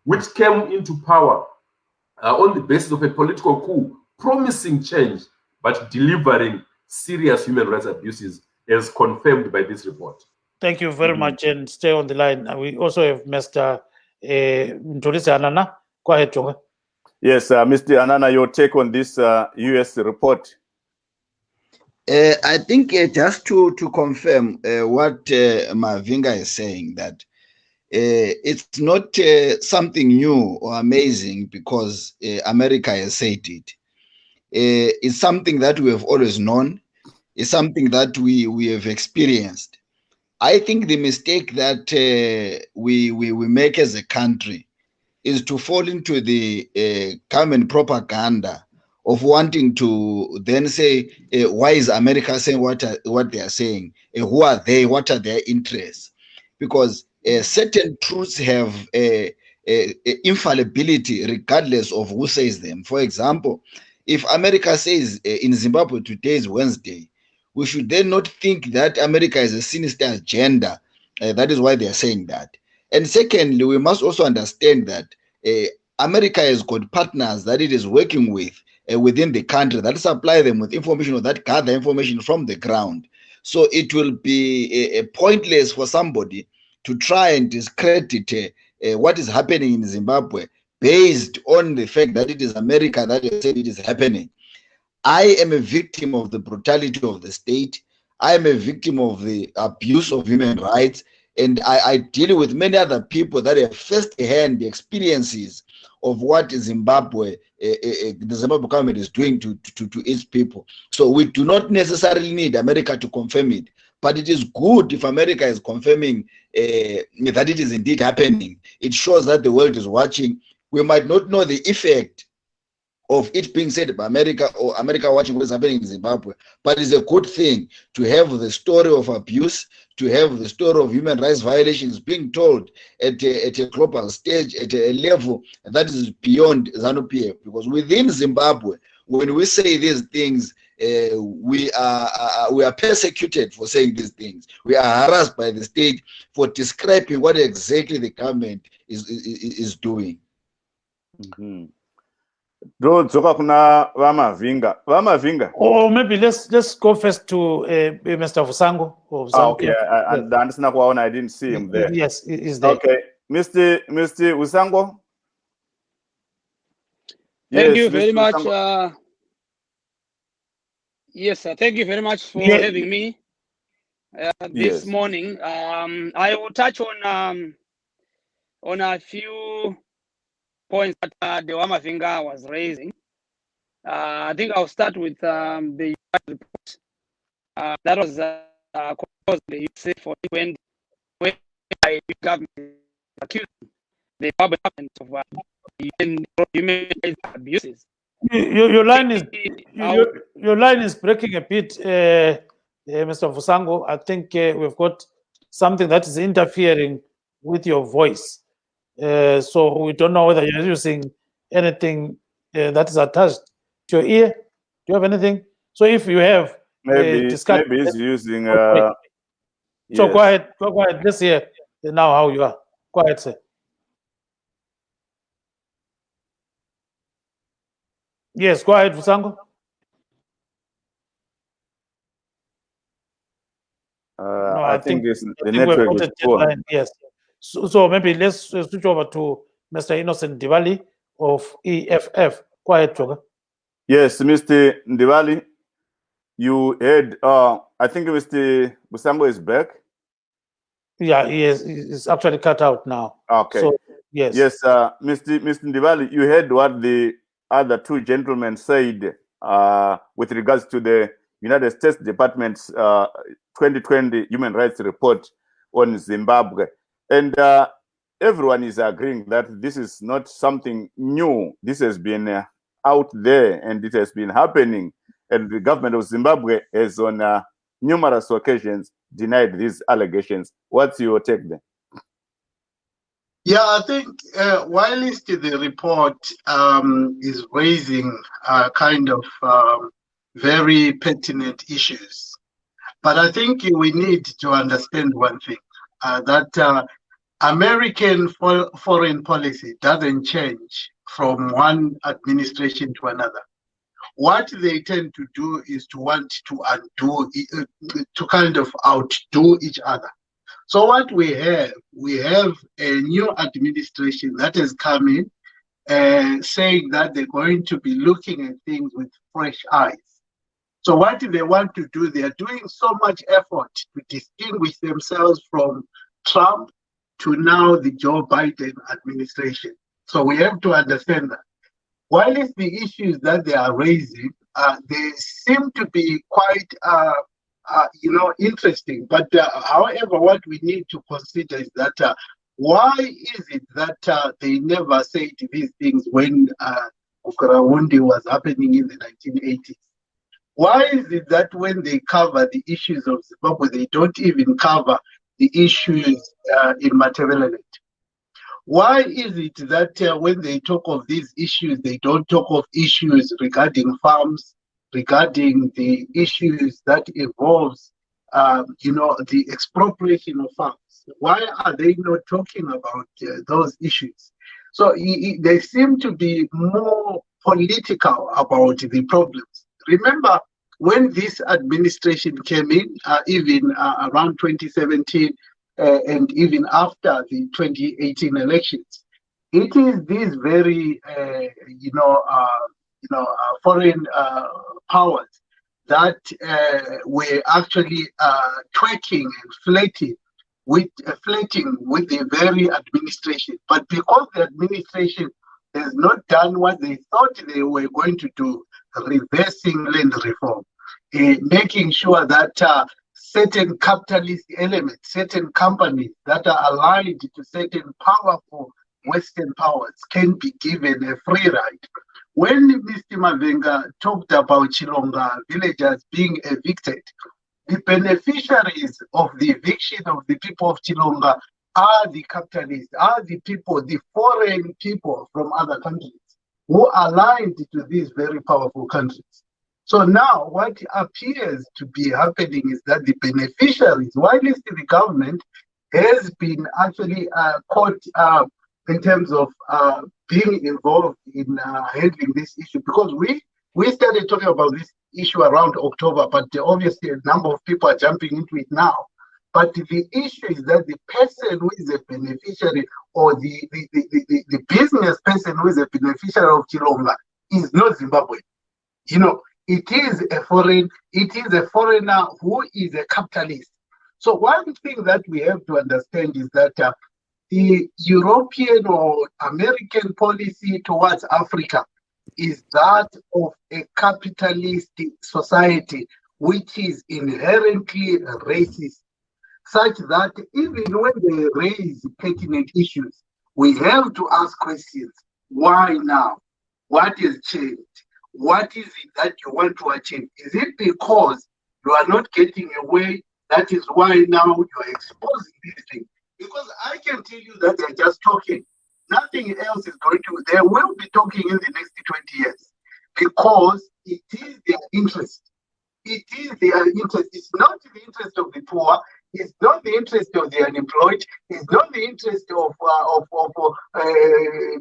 which came into power on the basis of a political coup, promising change, but delivering serious human rights abuses, as confirmed by this report. Thank you very much, and stay on the line. We also have Mr. Mtolisi Anana. Go ahead, Jonga. Yes, Mr. Anana, your take on this US report? I think just to confirm what Mavinga is saying, that it's not something new or amazing because America has said it. It's something that we have always known. It's something that we have experienced. I think the mistake that we make as a country is to fall into the common propaganda of wanting to then say, why is America saying what they are saying? Who are they? What are their interests? Because certain truths have infallibility regardless of who says them. For example, if America says in Zimbabwe today is Wednesday, we should then not think that America is a sinister agenda. That is why they are saying that. And secondly, we must also understand that America has got partners that it is working with within the country that supply them with information or that gather information from the ground. So it will be pointless for somebody to try and discredit what is happening in Zimbabwe based on the fact that it is America that has said it is happening. I am a victim of the brutality of the state. I am a victim of the abuse of human rights. And I deal with many other people that have first-hand experiences of what Zimbabwe, the Zimbabwe government is doing to its people. So we do not necessarily need America to confirm it, but it is good if America is confirming that it is indeed happening. It shows that the world is watching. We might not know the effect of it being said by America or America watching what is happening in Zimbabwe, but it's a good thing to have the story of abuse, to have the story of human rights violations being told at a global stage, at a level that is beyond ZANU-PF. Because within Zimbabwe, when we say these things, we are persecuted for saying these things. We are harassed by the state for describing what exactly the government is doing. Dzoka kuna Vamavinga. Or maybe let's go first to Mr. Vusango. Okay, I didn't see him there. Yes, is there. Okay, Mr. Vusango. Thank Yes, you Mr. very much. Vusango. Yes, thank you very much for Yeah. having me this Yes. morning. I will touch on a few points that the Wamavinga was raising. I think I'll start with the report that was composed the USA for when the government accused the government of human rights abuses. Your line is breaking a bit, Mr. Vusango. I think we've got something that is interfering with your voice. So we don't know whether you're using anything that is attached to your ear. Do you have anything? So if you have, Maybe discuss. he's using. So Yes. go ahead. Go ahead. Let's hear now how you are. Go ahead, sir. Yes, go ahead, Vusango. No, I think the we've network got is a poor. deadline. Yes. So maybe let's switch over to Mr. Innocent Diwali of EFF. Go ahead, Choga. Yes, Mr. Ndivali, you heard. I think Mr. Busango is back. Yeah, he's actually cut out now. Okay. So yes. Yes, Mr. Ndivali, you heard what the other two gentlemen said with regards to the United States Department's 2020 Human Rights Report on Zimbabwe. And everyone is agreeing that this is not something new. This has been out there and it has been happening. And the government of Zimbabwe has on numerous occasions denied these allegations. What's your take there? Yeah, I think whilst the report is raising kind of very pertinent issues, but I think we need to understand one thing, that American foreign policy doesn't change from one administration to another. What they tend to do is to want to undo, to kind of outdo each other. So what we have a new administration that has come in saying that they're going to be looking at things with fresh eyes. So what they want to do, they are doing so much effort to distinguish themselves from Trump to now the Joe Biden administration. So we have to understand that. While it's the issues that they are raising, they seem to be quite interesting. But however, what we need to consider is that why is it that they never said these things when Ukrawundi was happening in the 1980s? Why is it that when they cover the issues of Zimbabwe, they don't even cover the issues in Matabeleland? Why is it that when they talk of these issues, they don't talk of issues regarding farms, regarding the issues that involves, the expropriation of farms? Why are they not talking about those issues? So they seem to be more political about the problems. Remember, when this administration came in, even around 2017, and even after the 2018 elections, it is these very, foreign powers that were actually twerking and flirting with the very administration. But because the administration has not done what they thought they were going to do, reversing land reform, making sure that certain capitalist elements, certain companies that are aligned to certain powerful Western powers can be given a free ride. When Mr. Mavenga talked about Chilonga villagers being evicted, the beneficiaries of the eviction of the people of Chilonga are the capitalists, are the people, the foreign people from other countries who are aligned to these very powerful countries. So now what appears to be happening is that the beneficiaries, while the government has been actually caught in terms of being involved in handling this issue, because we started talking about this issue around October, but obviously a number of people are jumping into it now. But the issue is that the person who is a beneficiary, or the business person who is a beneficiary of Chilonga, is not Zimbabwe. It is a foreigner who is a capitalist. So one thing that we have to understand is that the European or American policy towards Africa is that of a capitalist society, which is inherently racist, such that even when they raise pertinent issues, we have to ask questions. Why now? What has changed? What is it that you want to achieve? Is it because you are not getting your way? That is why now you are exposing these things. Because I can tell you that they're just talking. Nothing else is going to, they will be talking in the next 20 years. Because it is their interest It is their interest. It's not the interest of the poor. It's not the interest of the unemployed. It's not the interest of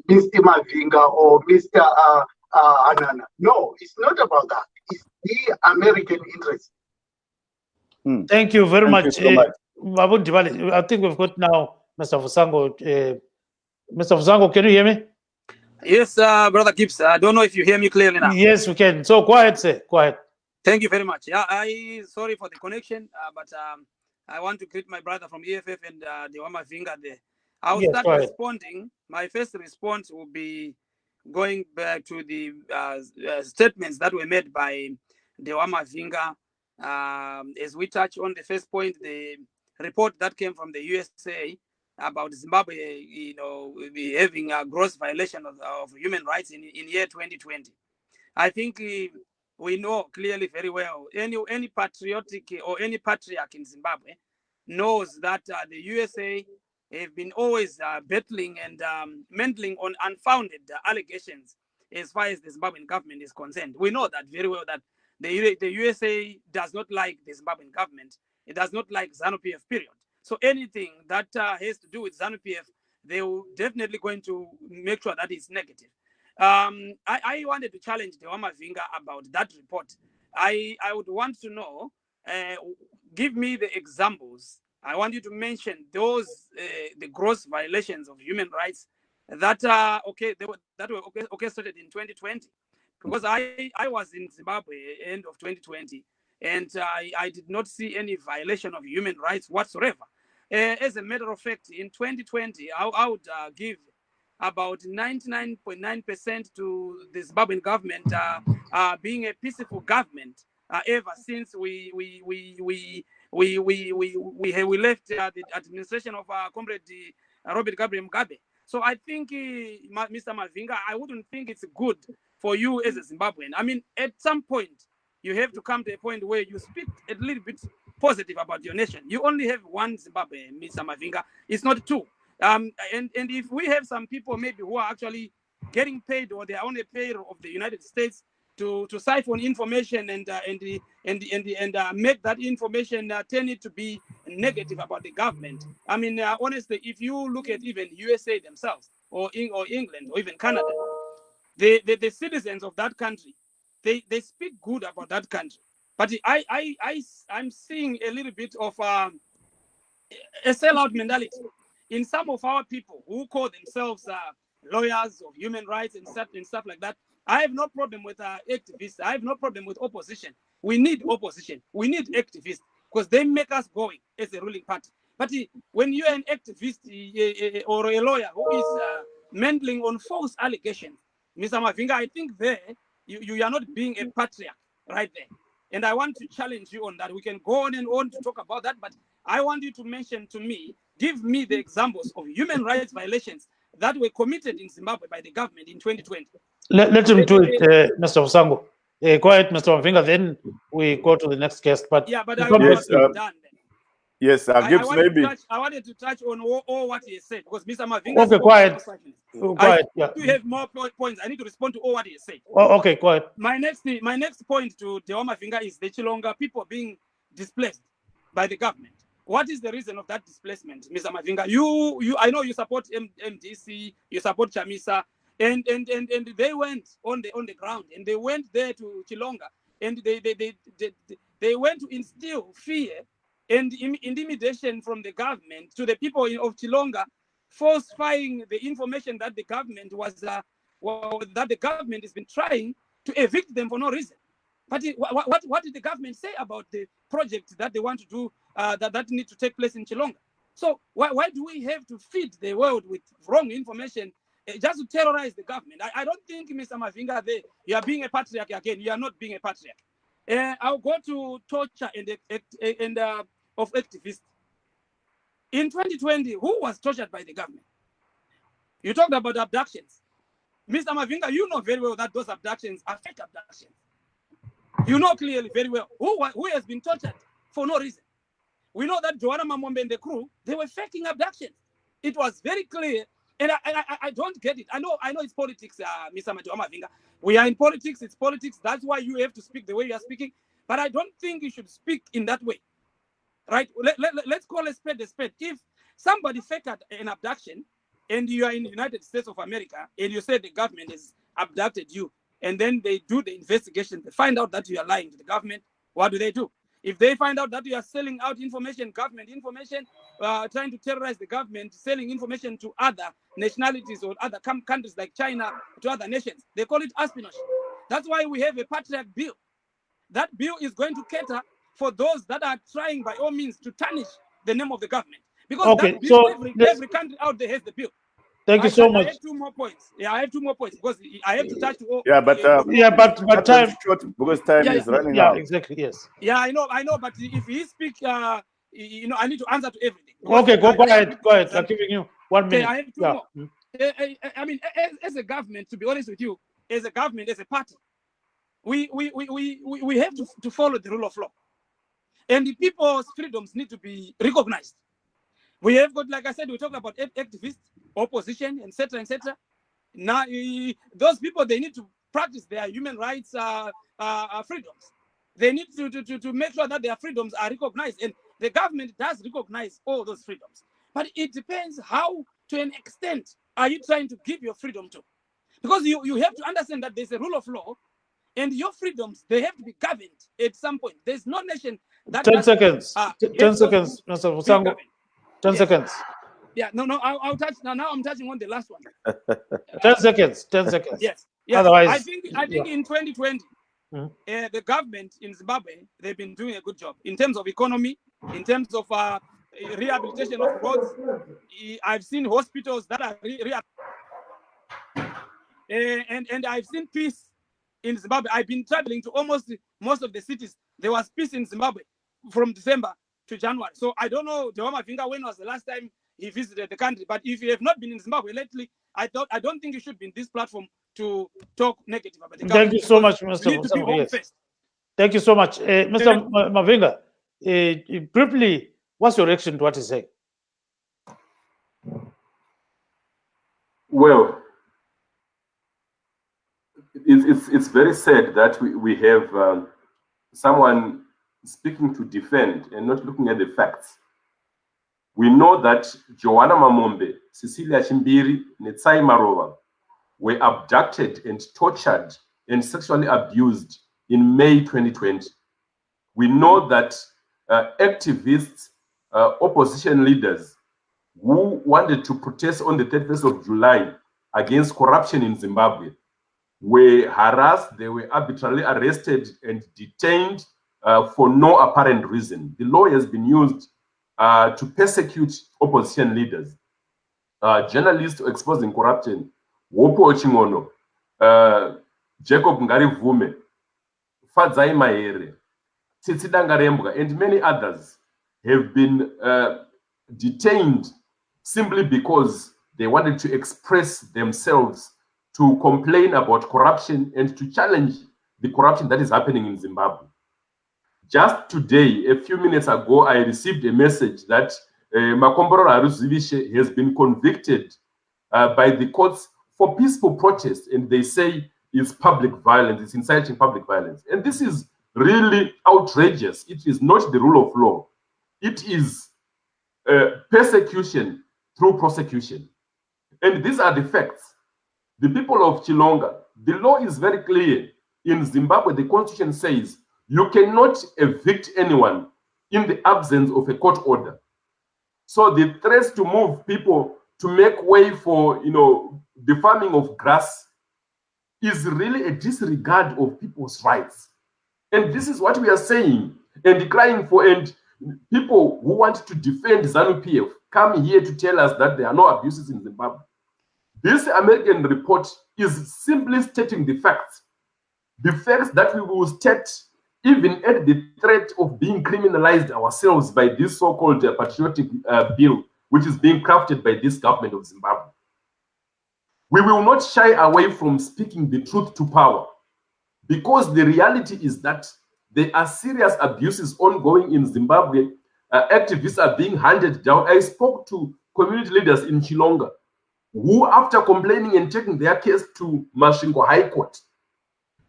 Mr. Mavinga or Mr. Anana. No, it's not about that. It's the American interest. Thank you very much. So much. I think we've got now Mr. Fusango. Mr. Fusango, can you hear me? Yes, Brother Gibbs. I don't know if you hear me clearly now. Yes, we can. So go ahead, sir. Go ahead. Thank you very much. Yeah, sorry for the connection, but I want to greet my brother from EFF and the Mavinga there. I will start responding. My first response will be going back to the statements that were made by the Mavinga. As we touch on the first point, the report that came from the USA about Zimbabwe, having a gross violation of human rights in year 2020. I think we know clearly very well, any patriotic or any patriarch in Zimbabwe knows that the USA have been always battling and mantling on unfounded allegations as far as the Zimbabwean government is concerned. We know that very well, that the USA does not like the Zimbabwean government. It does not like ZANU-PF, period. So anything that has to do with ZANU-PF, they will definitely going to make sure that it's negative. I wanted to challenge the Mavinga about that report. I would want to know, give me the examples. I want you to mention those the gross violations of human rights that were orchestrated in 2020. Because I was in Zimbabwe end of 2020, and I did not see any violation of human rights whatsoever. As a matter of fact, in 2020, I would give about 99.9% to the Zimbabwean government being a peaceful government ever since we left the administration of Comrade Robert Gabriel Mugabe. So I think, Mr. Mavinga, I wouldn't think it's good for you as a Zimbabwean. I mean, at some point, you have to come to a point where you speak a little bit positive about your nation. You only have one Zimbabwe, Mr. Mavinga. It's not two. And if we have some people maybe who are actually getting paid, or they are on a payroll of the United States to siphon information and make that information turn it to be negative about the government. I mean, honestly, if you look at even USA themselves, or England, or even Canada, the citizens of that country, they speak good about that country. But I'm seeing a little bit of a sellout mentality in some of our people who call themselves lawyers of human rights and stuff like that. I have no problem with activists. I have no problem with opposition. We need opposition. We need activists, because they make us going as a ruling party. But when you're an activist or a lawyer who is mantling on false allegations, Mr. Mavinga, I think there you are not being a patriarch right there. And I want to challenge you on that. We can go on and on to talk about that, but I want you to mention to me, give me the examples of human rights violations that were committed in Zimbabwe by the government in 2020. Let him do it, Mr. Fusango. Go ahead, Mr. Mavinga, then we go to the next guest. But yeah, but I was done then. Yes, Gibbs, maybe. I wanted to touch on all what he said, because Mr. Mavinga. Okay, quiet. Quiet. Yeah. Do you have more points? I need to respond to all what he said. Oh, okay, quiet. My next point to the Mavinga is the Chilonga people being displaced by the government. What is the reason of that displacement, Mr. Mavinga? I know you support MDC, you support Chamisa, and they went on the ground, and they went there to Chilonga, and they went to instill fear and intimidation from the government to the people of Chilonga, falsifying the information that the government that the government has been trying to evict them for no reason. But what did the government say about the project that they want to do that need to take place in Chilonga? So why do we have to feed the world with wrong information just to terrorize the government? I don't think, Mr. Mavinga, you are being a patriarch again. You are not being a patriarch. I'll go to torture and of activists. In 2020, who was tortured by the government? You talked about abductions. Mr. Mavinga, you know very well that those abductions are fake abductions. You know clearly very well who has been tortured for no reason. We know that Joanna Mamombe and the crew, they were faking abductions. It was very clear, and I don't get it. I know it's politics, Mr. Mavinga. We are in politics, it's politics. That's why you have to speak the way you are speaking. But I don't think you should speak in that way, right? Let's call a spade a spade. If somebody faked an abduction and you are in the United States of America and you say the government has abducted you, and then they do the investigation, they find out that you are lying to the government, what do? If they find out that you are selling out information, government information, trying to terrorize the government, selling information to other nationalities or other countries like China, to other nations, they call it espionage. That's why we have a patriarch bill. That bill is going to cater for those that are trying by all means to tarnish the name of the government. Because that bill, every country out there has the bill. Thank you so much. I have 2 more points. Yeah, I have 2 more points because I have to touch to all. Yeah, but time short because time is running out. Yeah, exactly. Yes. Yeah, I know. But if he speak, I need to answer to everything. Okay, go ahead. I'm giving you 1 minute. Okay, I have 2 more. I mean, as a government, to be honest with you, as a government, as a party, we have to follow the rule of law, and the people's freedoms need to be recognized. We have got, like I said, we talked about activists, opposition, etc., etc. Now, those people, they need to practice their human rights freedoms. They need to make sure that their freedoms are recognized, and the government does recognize all those freedoms. But it depends how, to an extent, are you trying to give your freedom to? Because you have to understand that there's a rule of law, and your freedoms, they have to be governed at some point. There's no nation that 10 seconds. 10 seconds, Mr. Musango. 10 seconds. Yeah, no, I'll touch now. Now I'm touching on the last one. 10 seconds. 10 seconds. Yes. Otherwise, I think in 2020, the government in Zimbabwe, they've been doing a good job in terms of economy, in terms of rehabilitation of roads. I've seen hospitals that are and I've seen peace in Zimbabwe. I've been traveling to almost most of the cities. There was peace in Zimbabwe from December to January. So I don't know, Dewama Finga, when was the last time he visited the country? But if you have not been in Zimbabwe lately, I don't think you should be in this platform to talk negative about the government. Thank you so much, Mr. Musango. Yes. Thank you so much. Mr. Mavinga, briefly, what's your reaction to what he's saying? Well, it's very sad that we have someone speaking to defend and not looking at the facts. We know that Joanna Mamombe, Cecilia Chimbiri, Netsai Marova were abducted and tortured and sexually abused in May 2020. We know that activists, opposition leaders who wanted to protest on the 31st of July against corruption in Zimbabwe were harassed, they were arbitrarily arrested and detained for no apparent reason. The law has been used to persecute opposition leaders, journalists exposing corruption, Wopo Chingono, Jacob Ngarivume, Fadzai Mahere, Tsitsi Dangarembwa, and many others have been detained simply because they wanted to express themselves, to complain about corruption and to challenge the corruption that is happening in Zimbabwe. Just today, a few minutes ago, I received a message that Makomboro Aruzivishe has been convicted by the courts for peaceful protest, and they say it's public violence, it's inciting public violence. And this is really outrageous. It is not the rule of law. It is persecution through prosecution. And these are the facts. The people of Chilonga, the law is very clear. In Zimbabwe, the constitution says you cannot evict anyone in the absence of a court order. So the threats to move people to make way for, the farming of grass is really a disregard of people's rights. And this is what we are saying and crying for. And people who want to defend ZANU-PF come here to tell us that there are no abuses in Zimbabwe. This American report is simply stating the facts that we will state even at the threat of being criminalized ourselves by this so-called patriotic bill, which is being crafted by this government of Zimbabwe. We will not shy away from speaking the truth to power, because the reality is that there are serious abuses ongoing in Zimbabwe. Activists are being handed down. I spoke to community leaders in Chilonga who, after complaining and taking their case to Masvingo High Court,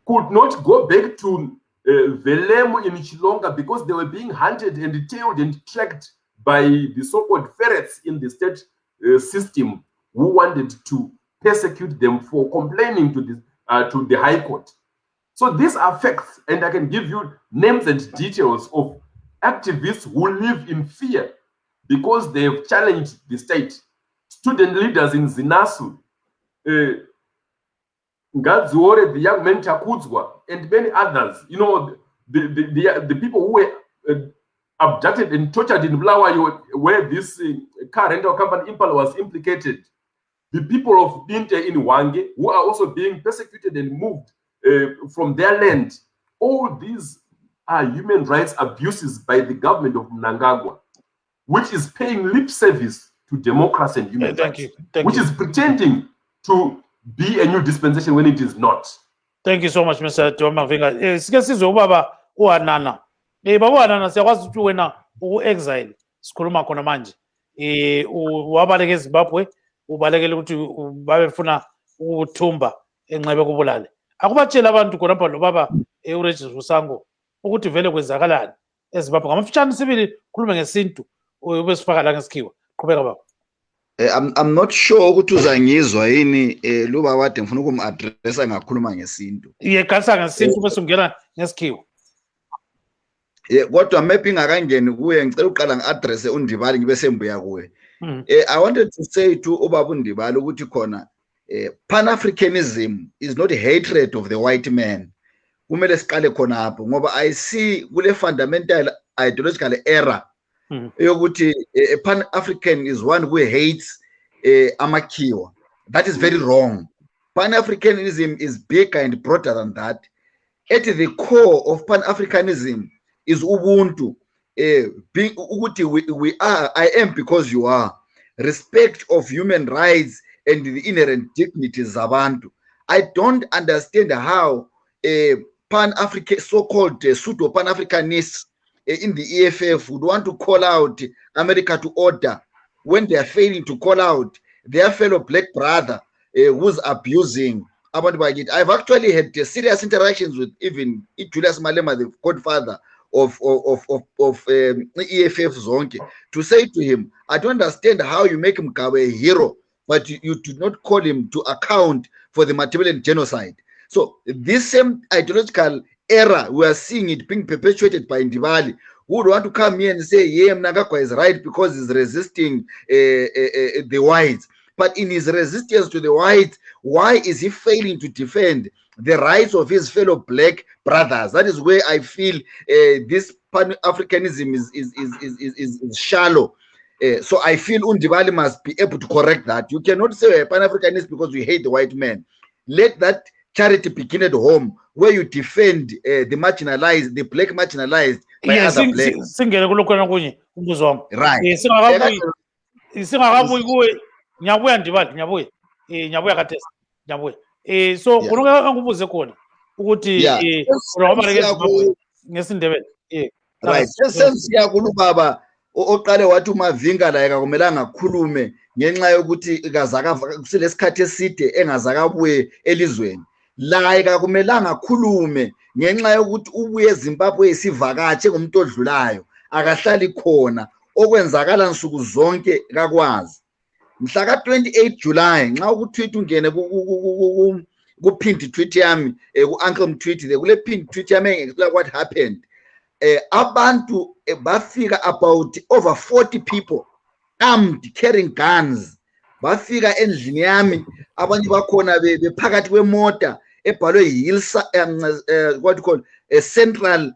could not go back to Velemu in Chilonga, because they were being hunted and tailed and tracked by the so-called ferrets in the state system who wanted to persecute them for complaining to the High Court. So these are facts, and I can give you names and details of activists who live in fear because they have challenged the state. Student leaders in Zinasu, Ngadziore, the young man Chakudzwa, and many others, you know, the people who were abducted and tortured in Bulawayo, where this car rental company Impala was implicated. The people of Binte in Wange, who are also being persecuted and moved from their land. All these are human rights abuses by the government of Mnangagwa, which is paying lip service to democracy and human rights, which is pretending to be a new dispensation when it is not. Thank you so much, Mr. Mavinga. Sike sizwe ubaba uHanana. Baba uHanana siyakwazi ukuthi wena u-exile sikhuluma khona manje. Wabaleke eZimbabwe, ubalekele ukuthi babefuna ukuthumba enxebe kubulale. Akubatshela abantu khona lapha lo baba uRegis Rusango ukuthi vele kwenzakalani eZimbabwe. Ngamafitshane sibili khulume ngesintu ubesifaka la ngesikhiwa. Qhubeka baba. I'm not sure ukuthi uzangizwa yini luba wade ngifuna ukumaddressa ngakhuluma ngesintu. Yekasa ngesintu bese ungena ngesikhiwa. Kodwa maybe ngakangeni kuye ngicela uqala ngiaddress uNdibali ngibe sembuya kuwe. I wanted to say to ubaba uNdibali ukuthi khona Pan-Africanism is not hatred of the white man. Kumele siqale khona apho ngoba I see kule fundamental ideological error yokuthi Pan-African is one who hates amakhiwa. That is very wrong. Pan-Africanism is bigger and broader than that. At the core of Pan-Africanism is Ubuntu. We are, I am because you are. Respect of human rights and the inherent dignities of Abantu. I don't understand how Pan-African, so-called pseudo-Pan-Africanists in the EFF would want to call out America to order when they are failing to call out their fellow black brother who's abusing Abantu. I've actually had serious interactions with even Julius Malema, the godfather of EFF Zonke, to say to him, I don't understand how you make him a hero, but you do not call him to account for the Matabeleland genocide. So this same ideological error, we are seeing it being perpetuated by Ndibali, who would want to come here and say, yeah, Mnangagwa is right because he's resisting the whites. But in his resistance to the whites, why is he failing to defend the rights of his fellow black brothers? That is where I feel this Pan-Africanism is shallow. So I feel Ndibali must be able to correct that. You cannot say a Pan-Africanist because we hate the white man. Let that charity begin at home, where you defend the marginalized, the black marginalized by other blacks. Right. Nyabuya Ndibali, nyabuya katesa, nyabuya. So unonga ngubuze khona ukuthi ngesindebele. Right. Sensiya kulubaba oqale wathi uMavinga la akakumelanga khulume ngenxa yokuthi kazaka kulesikhathi eside engazakabuye elizweni. La akakumelanga khulume ngenxa yokuthi ubuye eZimbabwe isivakatshe ngomuntu odlulayo akahlali khona okwenzakala nsuku zonke kakwazi. Mhla ka 28 July nxa ukutweet ungene ku pinned tweet yami ku Uncle Mtweet there kule pinned tweet yami explain what happened. Abantu bafika about over 40 people armed carrying guns bafika endlini yami abanye bakhona bephakathi kwemota ebhalwe Hilsa what you call a central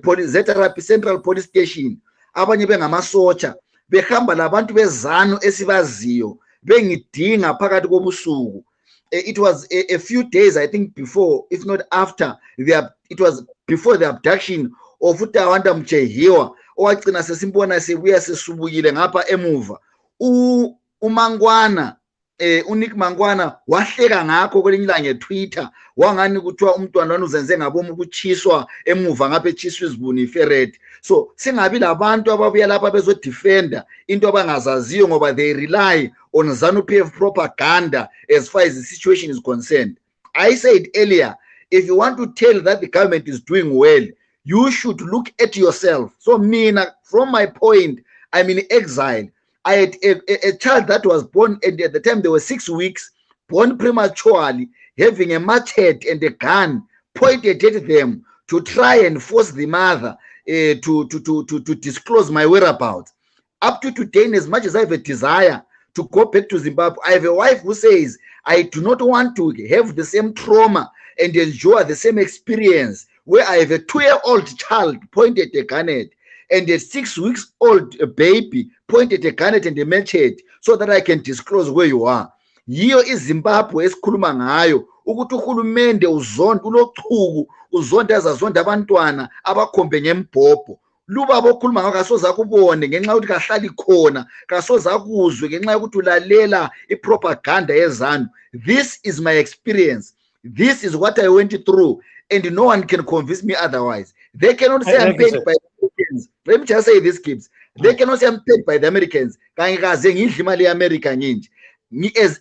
police central police station abanye bengamasotsha behamba labantu bezano esibaziyo bengidinga phakathi kobusuku. It was a few days I think before, if not after, it was before the abduction of Utawanda Mchehiwa owagcina sesimbona sebuya sesubukile ngapha emuva. uMangwana uNick Mangwana wahleka ngakho kwelinye ilanga ngeTwitter wangani kuthiwa umntwana wani uzenze ngabomu ukuchiswa emuva ngapha echiswa izibuni ferret. So singabi labantu ababuya lapha bezodefenda into abangazaziyo ngoba they rely on ZANU-PF propaganda as far as the situation is concerned. I said earlier, if you want to tell that the government is doing well, you should look at yourself. So Mina, from my point, I'm in exile. I had a child that was born, and at the time there were 6 weeks, born prematurely, having a machete and a gun pointed at them to try and force the mother to disclose my whereabouts. Up to today, as much as I have a desire to go back to Zimbabwe, I have a wife who says, I do not want to have the same trauma and endure the same experience where I have a 2-year-old child pointed a gun at, and a 6 weeks old baby pointed a gun at and a machete, so that I can disclose where you are. Yiyo iZimbabwe esikhuluma ngayo ukuthi uhulumende uzonda ulochuku uzonda azazonda abantwana abakhombe ngembhobho. Luba bokhuluma ngakho kasoze akubone ngenxa ukuthi kahlali khona, kasoze akuzwe ngenxa yokuthi ulalela ipropaganda yezanu. This is my experience. This is what I went through, and no one can convince me otherwise. They cannot say I'm paid by the Americans. Let me just say this, kids. They cannot say I'm paid by the Americans. As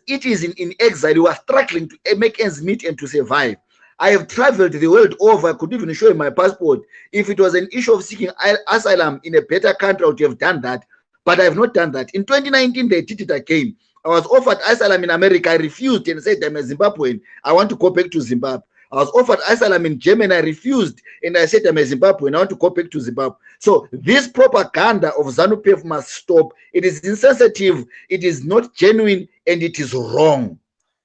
it is in exile, you are struggling to make ends meet and to survive. I have traveled the world over. I could even show you my passport. If it was an issue of seeking asylum in a better country, I would have done that. But I have not done that. In 2019, they did it again. I was offered asylum in America. I refused and said, I'm a Zimbabwean. I want to go back to Zimbabwe. I was offered asylum in Germany. I refused and I said, I'm a Zimbabwean. I want to go back to Zimbabwe. So this propaganda of ZANU-PF must stop. It is insensitive. It is not genuine, and it is wrong.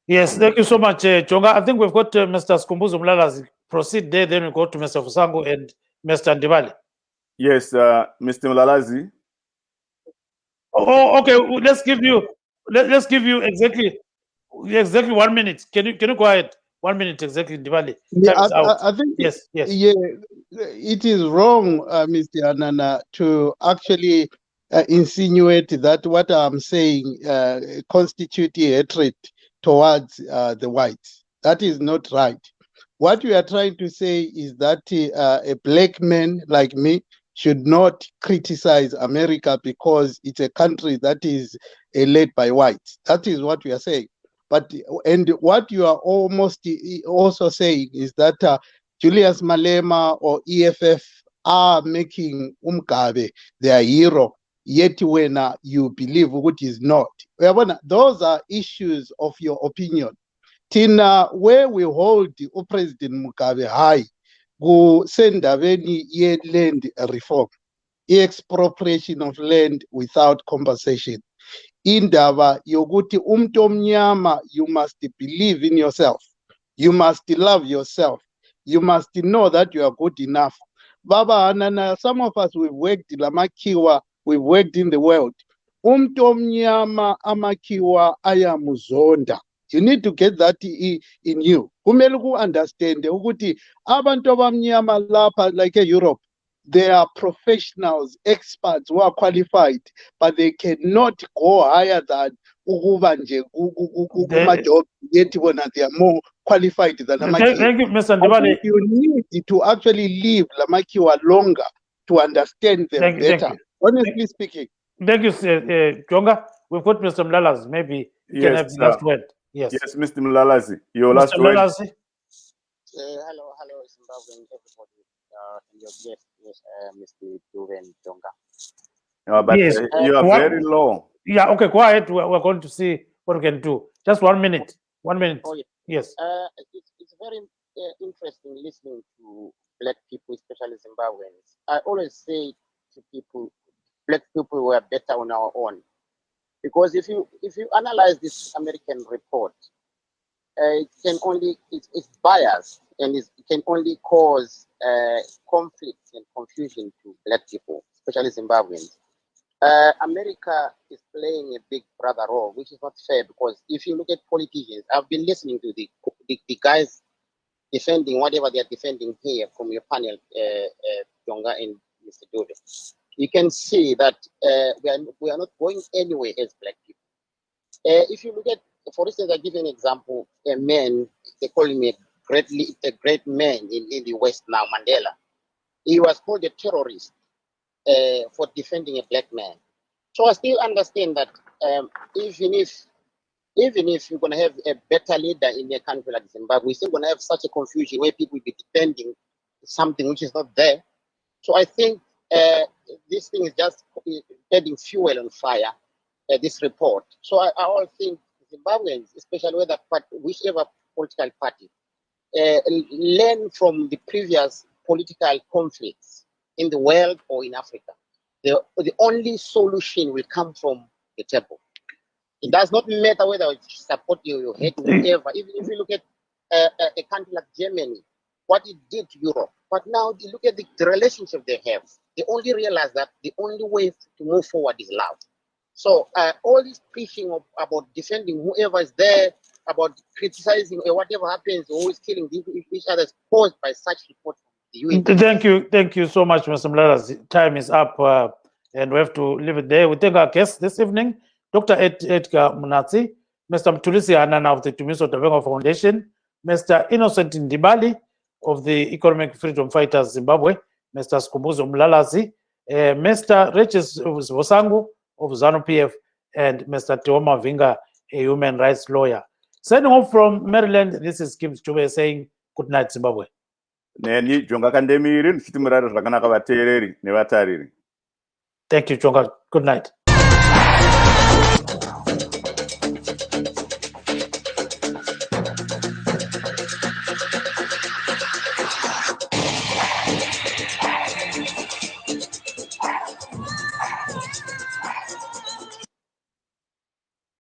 Yes, thank you so much, Jonga. I think we've got Mr. Skumbuzo Mlalazi. Proceed there, then we go to Mr. Fusango and Mr. Ndibale. Yes, Mr. Mlalazi. Oh, okay. Let's give you exactly 1 minute. Can you go ahead? 1 minute exactly, Ndibale. Yeah, I think yes. Yeah, it is wrong, Mr. Anana, to actually insinuate that what I'm saying constitutes hatred towards the whites. That is not right. What we are trying to say is that a black man like me should not criticize America because it's a country that is led by whites. That is what we are saying. And what you are almost also saying is that Julius Malema or EFF are making Umgabe their hero, yet when you believe what is not. Those are issues of your opinion. Tina, where we hold President Mugabe high, go send any land reform, expropriation of land without compensation. Indaba yoguti umtomnyama, you must believe in yourself. You must love yourself. You must know that you are good enough. Baba Anana, some of us, we've worked in Lamakiwa, we've worked in the world. Umtomnyama amakiwa ayamuzonda. You need to get that in you. Kumele ku understand ukuthi abantu abamnyama lapha like Europe, they are professionals, experts who are qualified, but they cannot go higher than ukuba nje kuma-job, yet they are more qualified than Lamakiwa. Thank you, Mr. Ndibale. You need to actually live Lamakiwa longer to understand them better. Honestly speaking. Thank you, Jonga. We've got Mr. Mlalazi. Maybe you can have the last word. Yes, Mr. Mlalazi, your last word. Hello, Zimbabwean everybody, and your guest, Mr. Duven Jonga. But yes, you are very low. Yeah, okay, go ahead. We're going to see what we can do. Just 1 minute. 1 minute. Oh, yeah. Yes. It's very interesting listening to black people, especially Zimbabweans. I always say to people, black people were better on our own. Because if you analyze this American report, it's biased, and it can only cause conflict and confusion to black people, especially Zimbabweans. America is playing a big brother role, which is not fair, because if you look at politicians, I've been listening to the guys defending whatever they are defending here from your panel, Jonga and Mr. Dode. You can see that we are not going anywhere as black people. If you look at, for instance, I give you an example, a man, they call him a great man in the West now, Mandela. He was called a terrorist for defending a black man. So I still understand that even if even if you're going to have a better leader in a country like Zimbabwe, we're still going to have such a confusion where people will be defending something which is not there. So I think this thing is just adding fuel on fire, this report. So I all think Zimbabweans, especially whichever political party, learn from the previous political conflicts in the world or in Africa. The only solution will come from the table. It does not matter whether you support you hate whoever. Even if you look at a country like Germany, what it did to Europe. But now you look at the relationship they have. They only realize that the only way to move forward is love. So all this preaching about defending whoever is there, about criticizing or whatever happens, always killing each other is caused by such reports from the UN. Thank you so much, Mr. Mlalas. Time is up, and we have to leave it there. We thank our guests this evening, Dr. Edgar Munatsi, Mr. Mtulisi Anana of the Tumiso Tabengo Foundation, Mr. Innocent Ndibali of the Economic Freedom Fighters Zimbabwe, Mr. Skumbuzo Mlalazi, Mr. Regis Vosangu of ZANU-PF, and Mr. Teoma Vinga, a human rights lawyer. Sending off from Maryland, this is Kim Stube saying good night, Zimbabwe. Neni Jonga Kandemiri, Nchitimurari Zvakanaka Vateereri nevatariri. Thank you, Jonga. Good night.